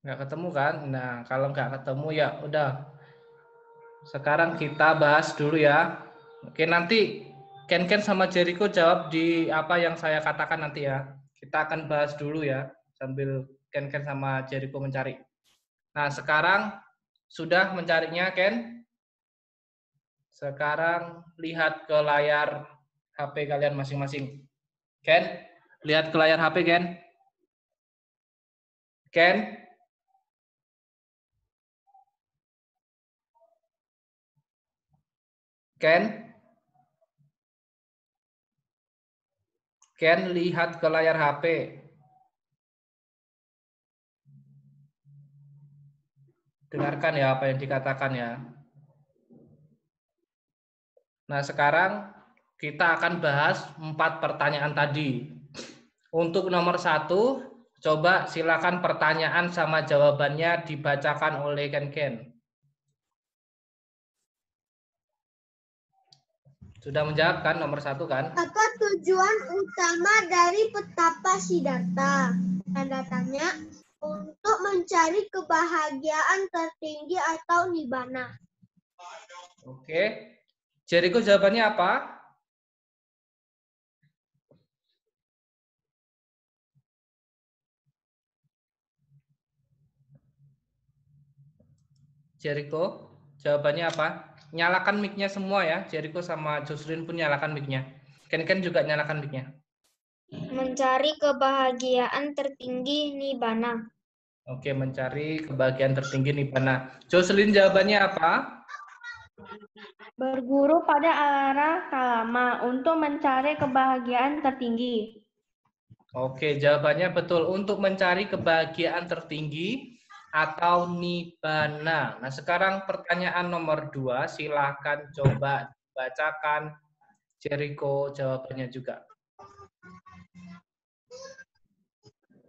A: Nggak ketemu kan? Nah, kalau nggak ketemu ya udah. Sekarang kita bahas dulu ya. Oke, nanti Ken sama Jericho jawab di apa yang saya katakan nanti ya. Kita akan bahas dulu ya, sambil Ken sama Jericho mencari. Nah, sekarang sudah mencarinya, Ken? Sekarang lihat ke layar HP kalian masing-masing. Ken, lihat ke layar HP, Ken. Ken? Ken? Ken, lihat ke layar HP. Dengarkan ya apa yang dikatakan ya. Nah, sekarang kita akan bahas 4 pertanyaan tadi. Untuk nomor 1, coba silakan pertanyaan sama jawabannya dibacakan oleh Ken. Sudah menjawab kan nomor 1 kan?
B: Apa tujuan utama dari petapa Siddhartha? Tanda tanya. Untuk mencari kebahagiaan tertinggi atau nibbana.
A: Oke. Jericho jawabannya apa? Jericho, jawabannya apa? Nyalakan mic-nya semua ya. Jericho sama Jocelyn pun nyalakan mic-nya. Ken juga nyalakan mic-nya.
C: Mencari kebahagiaan tertinggi nibbana.
A: Oke, mencari kebahagiaan tertinggi nibbana. Jocelyn jawabannya apa?
F: Berguru pada alara kalama untuk mencari kebahagiaan tertinggi.
A: Oke, jawabannya betul. Untuk mencari kebahagiaan tertinggi atau nibbana. Nah, sekarang pertanyaan nomor 2. Silahkan coba bacakan Jericho jawabannya juga.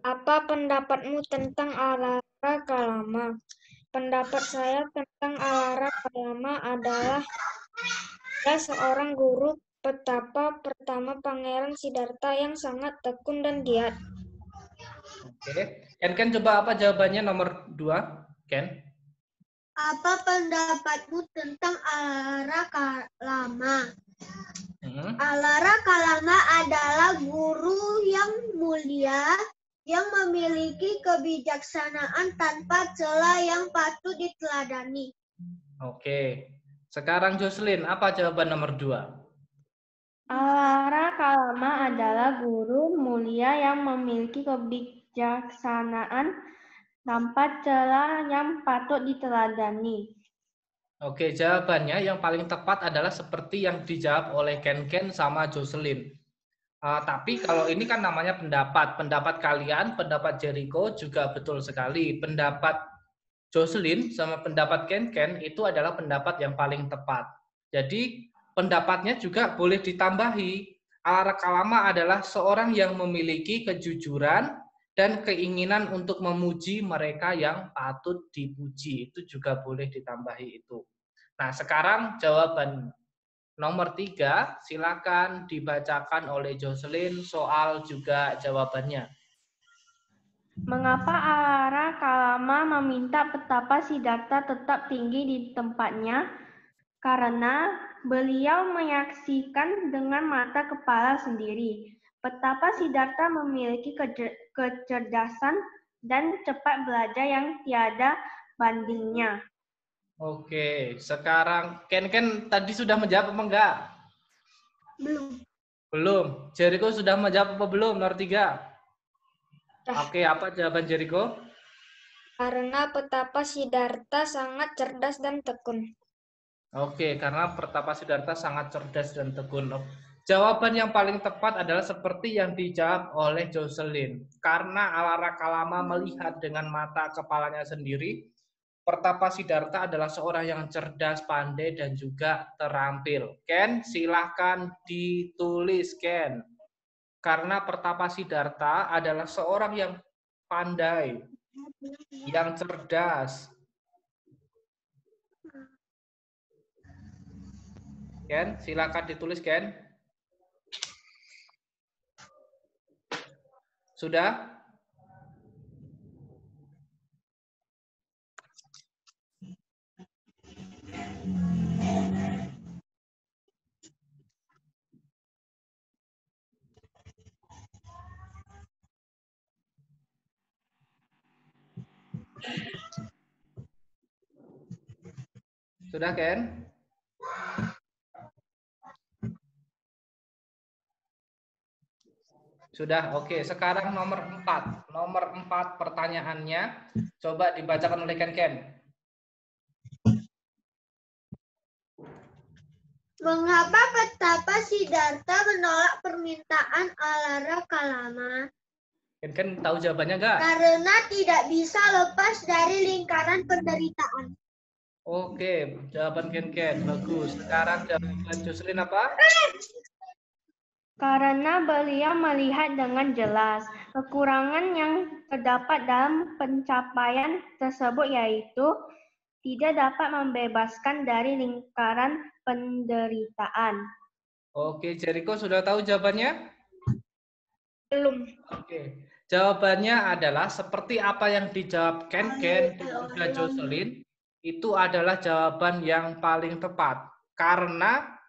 C: Apa pendapatmu tentang alara kalama? Pendapat saya tentang alara kalama adalah dia seorang guru petapa pertama Pangeran Siddhartha yang sangat tekun dan giat.
A: Oke, Ken coba apa jawabannya nomor 2, Ken?
B: Apa pendapatmu tentang alara kalama? Alara kalama adalah guru yang mulia yang memiliki kebijaksanaan tanpa celah yang patut diteladani.
A: Oke. Sekarang Jocelyn, apa jawaban nomor 2?
F: Alara kalama adalah guru mulia yang memiliki kebijaksanaan Tanpa celah yang patut diteladani.
A: Oke, jawabannya yang paling tepat adalah seperti yang dijawab oleh Ken sama Jocelyn. Tapi kalau ini kan namanya pendapat. Pendapat kalian, pendapat Jericho juga betul sekali. Pendapat Jocelyn sama pendapat Ken itu adalah pendapat yang paling tepat. Jadi pendapatnya juga boleh ditambahi. Alara Kalama adalah seorang yang memiliki kejujuran dan keinginan untuk memuji mereka yang patut dipuji. Itu juga boleh ditambahi itu. Nah, sekarang jawaban nomor 3, silakan dibacakan oleh Jocelyn soal juga jawabannya.
F: Mengapa Alara Kalama meminta petapa Siddhartha tetap tinggi di tempatnya? Karena beliau menyaksikan dengan mata kepala sendiri. Petapa Siddhartha memiliki kecerdasan dan cepat belajar yang tiada bandingnya.
A: Oke, sekarang Ken tadi sudah menjawab apa enggak? Belum. Jericho sudah menjawab apa belum? Nomor 3. Oke, apa jawaban Jericho?
C: Karena petapa Siddhartha sangat cerdas dan tekun.
A: Oke, karena petapa Siddhartha sangat cerdas dan tekun. Jawaban yang paling tepat adalah seperti yang dijawab oleh Jocelyn. Karena Alara Kalama melihat dengan mata kepalanya sendiri, Pertapa Siddhartha adalah seorang yang cerdas, pandai, dan juga terampil. Ken, silahkan ditulis, Ken. Karena Pertapa Siddhartha adalah seorang yang pandai, yang cerdas. Ken, silahkan ditulis, Ken. Sudah? Sudah, Ken? Sudah, oke. Sekarang nomor 4. Nomor 4 pertanyaannya. Coba dibacakan oleh Ken.
B: Mengapa petapa Siddhartha menolak permintaan Alara Kalama?
A: Ken tahu jawabannya nggak?
B: Karena tidak bisa lepas dari lingkaran penderitaan.
A: Oke, jawaban Ken. Bagus. Sekarang jawaban Jocelyn apa?
F: Karena beliau melihat dengan jelas kekurangan yang terdapat dalam pencapaian tersebut, yaitu tidak dapat membebaskan dari lingkaran penderitaan.
A: Oke, Jericho sudah tahu jawabannya?
C: Belum.
A: Oke, jawabannya adalah seperti apa yang dijawab Ken dan juga Jocelyn, itu adalah jawaban yang paling tepat. Karena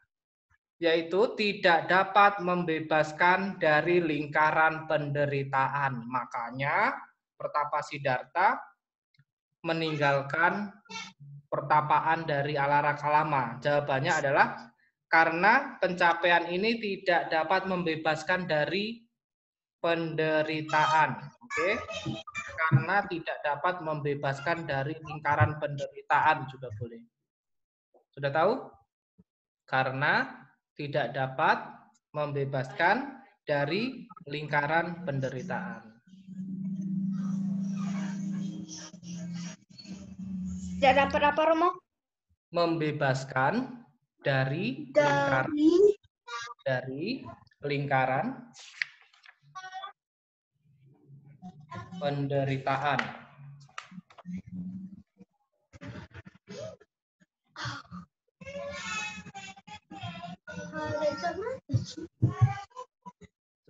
A: yaitu tidak dapat membebaskan dari lingkaran penderitaan. Makanya Pertapa Siddhartha meninggalkan pertapaan dari Alara Kalama. Jawabannya adalah karena pencapaian ini tidak dapat membebaskan dari penderitaan. Oke? Karena tidak dapat membebaskan dari lingkaran penderitaan juga boleh. Sudah tahu? Karena tidak dapat membebaskan dari lingkaran penderitaan.
C: Tidak dapat apa, Romo?
A: Membebaskan dari lingkaran penderitaan.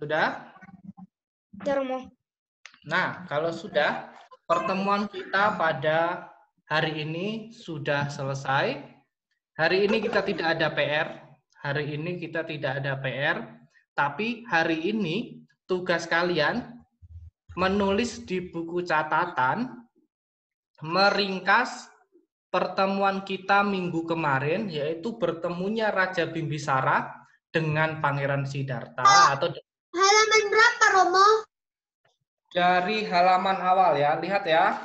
A: Sudah?
C: Ya, Romo.
A: Nah, kalau sudah, pertemuan kita pada hari ini sudah selesai. Hari ini kita tidak ada PR. Hari ini kita tidak ada PR. Tapi hari ini tugas kalian menulis di buku catatan, meringkas pertemuan kita minggu kemarin, yaitu bertemunya Raja Bimbisara dengan Pangeran Siddhartha. Atau
B: halaman berapa, Romo?
A: Dari halaman awal ya, lihat ya.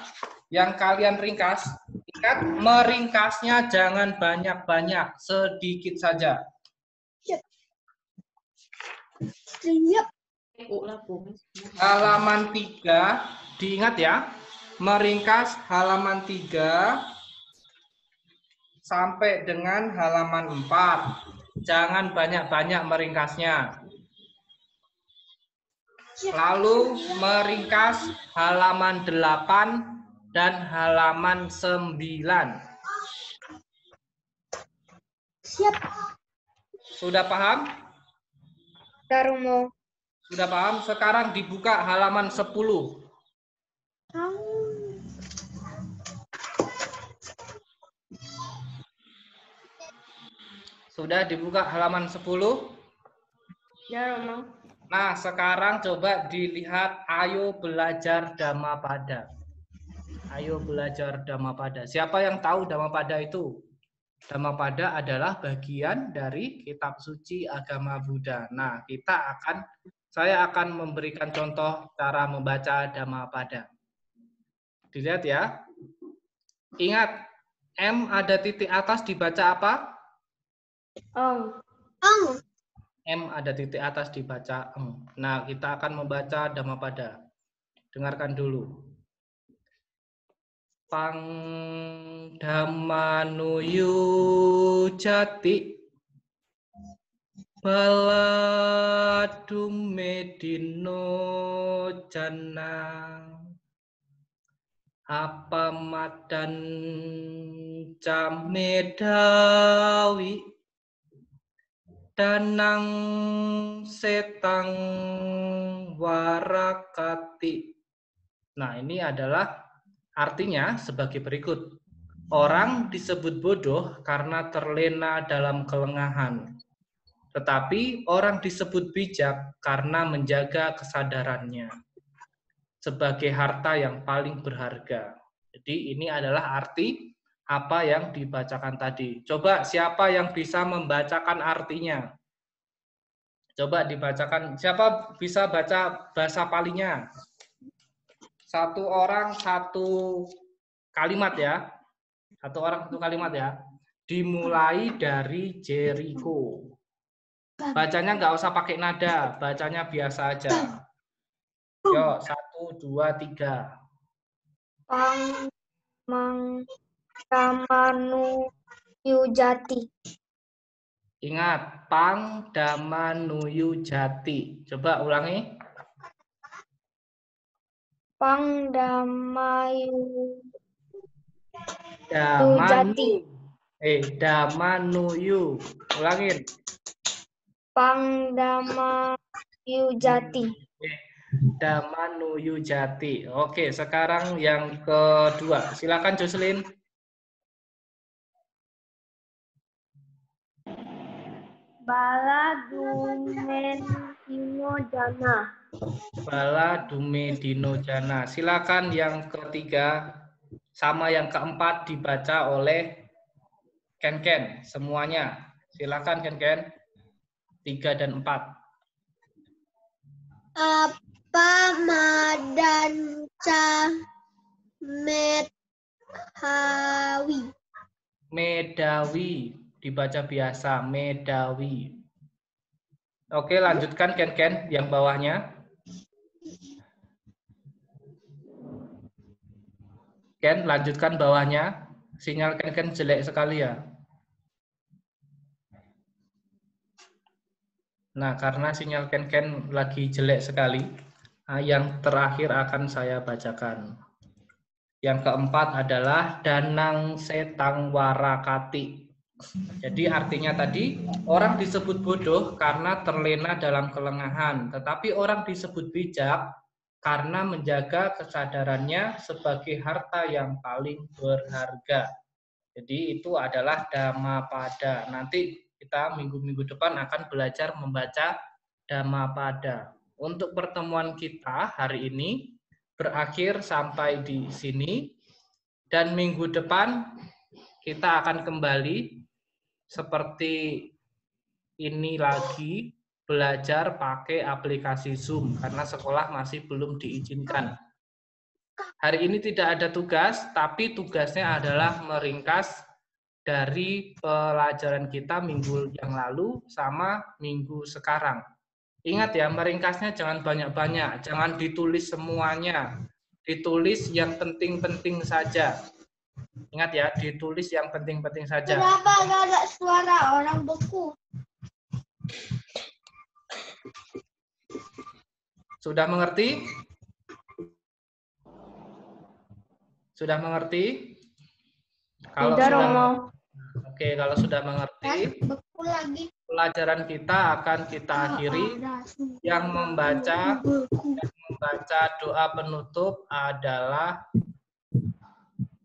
A: Yang kalian ringkas, ingat meringkasnya jangan banyak-banyak, sedikit saja.
B: Siap.
A: Halaman 3, diingat ya, meringkas halaman 3 sampai dengan halaman 4. Jangan banyak-banyak meringkasnya. Lalu meringkas halaman 8 dan halaman 9.
B: Siap.
A: Sudah paham?
C: Darumo.
A: Sudah paham? Sekarang dibuka halaman 10. Sudah dibuka halaman 10?
F: Ya, Romo.
A: Nah, sekarang coba dilihat, ayo belajar Dhammapada. Ayo belajar Dhammapada. Siapa yang tahu Dhammapada itu? Dhammapada adalah bagian dari kitab suci agama Buddha. Nah, saya akan memberikan contoh cara membaca Dhammapada. Dilihat ya. Ingat, M ada titik atas dibaca apa? M ada titik atas dibaca eng. Nah, kita akan membaca Dhammapada. Dengarkan dulu. Pang Dhammanuyu jati Baladume dino jana Apamadan camedawi Danang setang warakati. Nah, ini adalah artinya sebagai berikut. Orang disebut bodoh karena terlena dalam kelengahan. Tetapi orang disebut bijak karena menjaga kesadarannya sebagai harta yang paling berharga. Jadi ini adalah arti apa yang dibacakan tadi. Coba siapa yang bisa membacakan artinya? Coba dibacakan. Siapa bisa baca bahasa Palinya? Satu orang satu kalimat ya. Satu orang satu kalimat ya. Dimulai dari Jericho. Bacanya nggak usah pakai nada, bacanya biasa aja. Yo, 1, 2, 3.
C: Pang Mang Damanu Yujati.
A: Ingat, Pang Damanuyu Jati. Coba ulangi.
C: Pang Damayu
A: Damanu. Damanuyu. Ulangin.
C: Pang Damayu Jati.
A: Damanuyu Jati. Oke, sekarang yang kedua. Silakan Jocelyn.
F: Baladume dino jana.
A: Baladume dino jana. Silakan yang ketiga sama yang keempat dibaca oleh Ken-Ken semuanya. Silakan Ken-Ken. 3 dan 4.
B: Apa madanca medhawi.
A: Medawi dibaca biasa, Medawi. Oke, lanjutkan Ken-Ken yang bawahnya. Ken, lanjutkan bawahnya. Sinyal Ken-Ken jelek sekali ya. Nah, karena sinyal Ken-Ken lagi jelek sekali, yang terakhir akan saya bacakan. Yang keempat adalah Danang Setang Warakati. Jadi artinya tadi, orang disebut bodoh karena terlena dalam kelengahan, tetapi orang disebut bijak karena menjaga kesadarannya sebagai harta yang paling berharga. Jadi itu adalah Dhammapada. Nanti kita minggu-minggu depan akan belajar membaca Dhammapada. Untuk pertemuan kita hari ini berakhir sampai di sini. Dan minggu depan kita akan kembali seperti ini lagi belajar pakai aplikasi Zoom karena sekolah masih belum diizinkan. Hari ini tidak ada tugas, tapi tugasnya adalah meringkas dari pelajaran kita minggu yang lalu sama minggu sekarang. Ingat ya, meringkasnya jangan banyak-banyak, jangan ditulis semuanya. Ditulis yang penting-penting saja. Ingat ya, ditulis yang penting-penting saja.
B: Kenapa nggak ada suara orang beku?
A: Sudah mengerti? Sudah mengerti? Kalau
F: Sudah,
A: sudah,
F: Romo.
A: oke, kalau sudah mengerti,
B: Beku lagi.
A: pelajaran kita akan kita akhiri. Yang membaca doa penutup adalah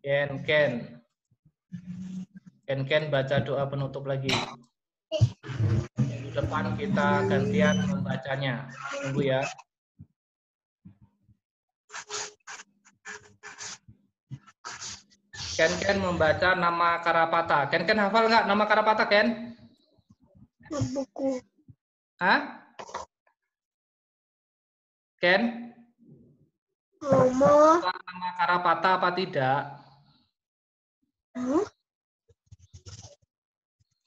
A: Ken. Ken baca doa penutup lagi. Minggu depan kita gantian membacanya. Tunggu ya. Ken membaca nama Karapata. Ken hafal nggak nama Karapata, Ken?
B: Beku.
A: Hah? Ken?
B: Romo.
A: Nama Karapata apa tidak?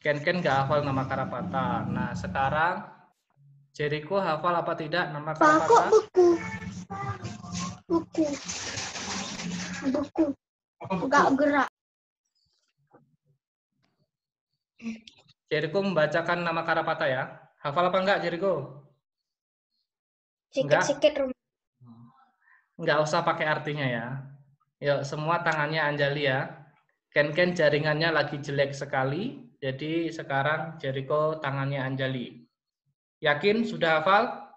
A: Ken nggak hafal nama Karapata. Nah, sekarang Jericho hafal apa tidak nama Karapata?
B: Beku. Enggak gerak.
A: Jericho membacakan nama Karapata ya. Hafal apa enggak, Jericho?
C: Sikit-sikit, Romo.
A: Enggak usah pakai artinya ya. Yuk, semua tangannya Anjali ya. Ken jaringannya lagi jelek sekali. Jadi sekarang Jericho tangannya Anjali. Yakin sudah hafal?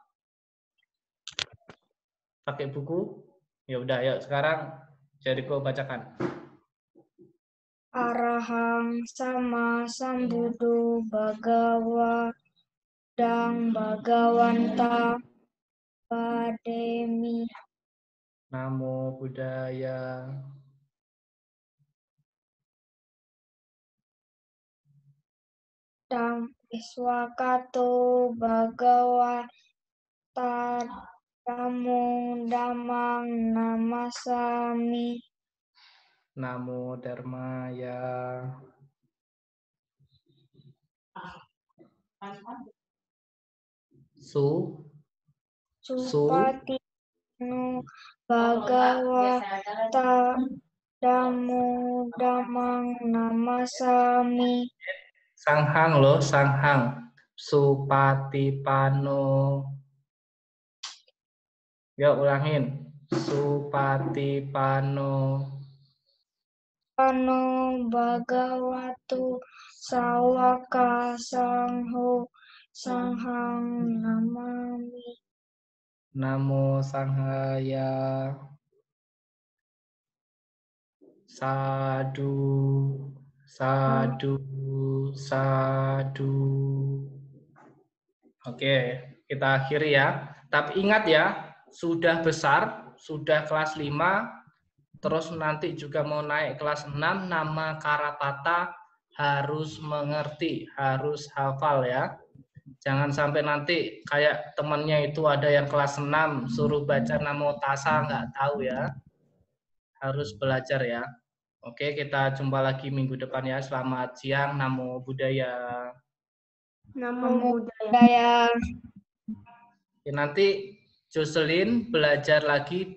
A: Pakai buku? Ya udah, yuk sekarang Jericho bacakan.
C: Arahang sama sambuddho bhagawa dang bhagawanta pademi.
A: Namo Buddhaya.
C: Dam iswakato bhagawata damo damang namasami.
A: Namo Dharmaya.
C: Supati nu bhagawata damo damang namasami.
A: Sanghang loh, Sanghang. Supatipano. Yuk ulangin. Supatipano.
C: Pano bhagawatu sawaka sangho sanghang namami.
A: Namo Sanghaya. Sadu. Oke, kita akhiri ya. Tapi ingat ya, sudah besar, sudah kelas 5, terus nanti juga mau naik kelas 6, nama Karapata harus mengerti, harus hafal ya. Jangan sampai nanti kayak temannya itu ada yang kelas 6, suruh baca Namo Tassa, nggak tahu ya. Harus belajar ya. Oke, kita jumpa lagi minggu depan ya. Selamat siang, Namo Buddhaya.
F: Namo Buddhaya.
C: Daya.
A: Ya, nanti Jocelyn belajar lagi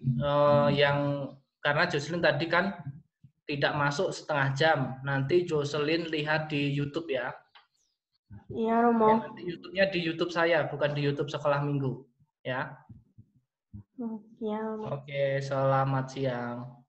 A: karena Jocelyn tadi kan tidak masuk setengah jam. Nanti Jocelyn lihat di YouTube ya.
F: Iya, Romo.
A: Ya, nanti YouTube-nya di YouTube saya, bukan di YouTube Sekolah Minggu. Ya.
F: Iya, Romo.
A: Oke, selamat siang.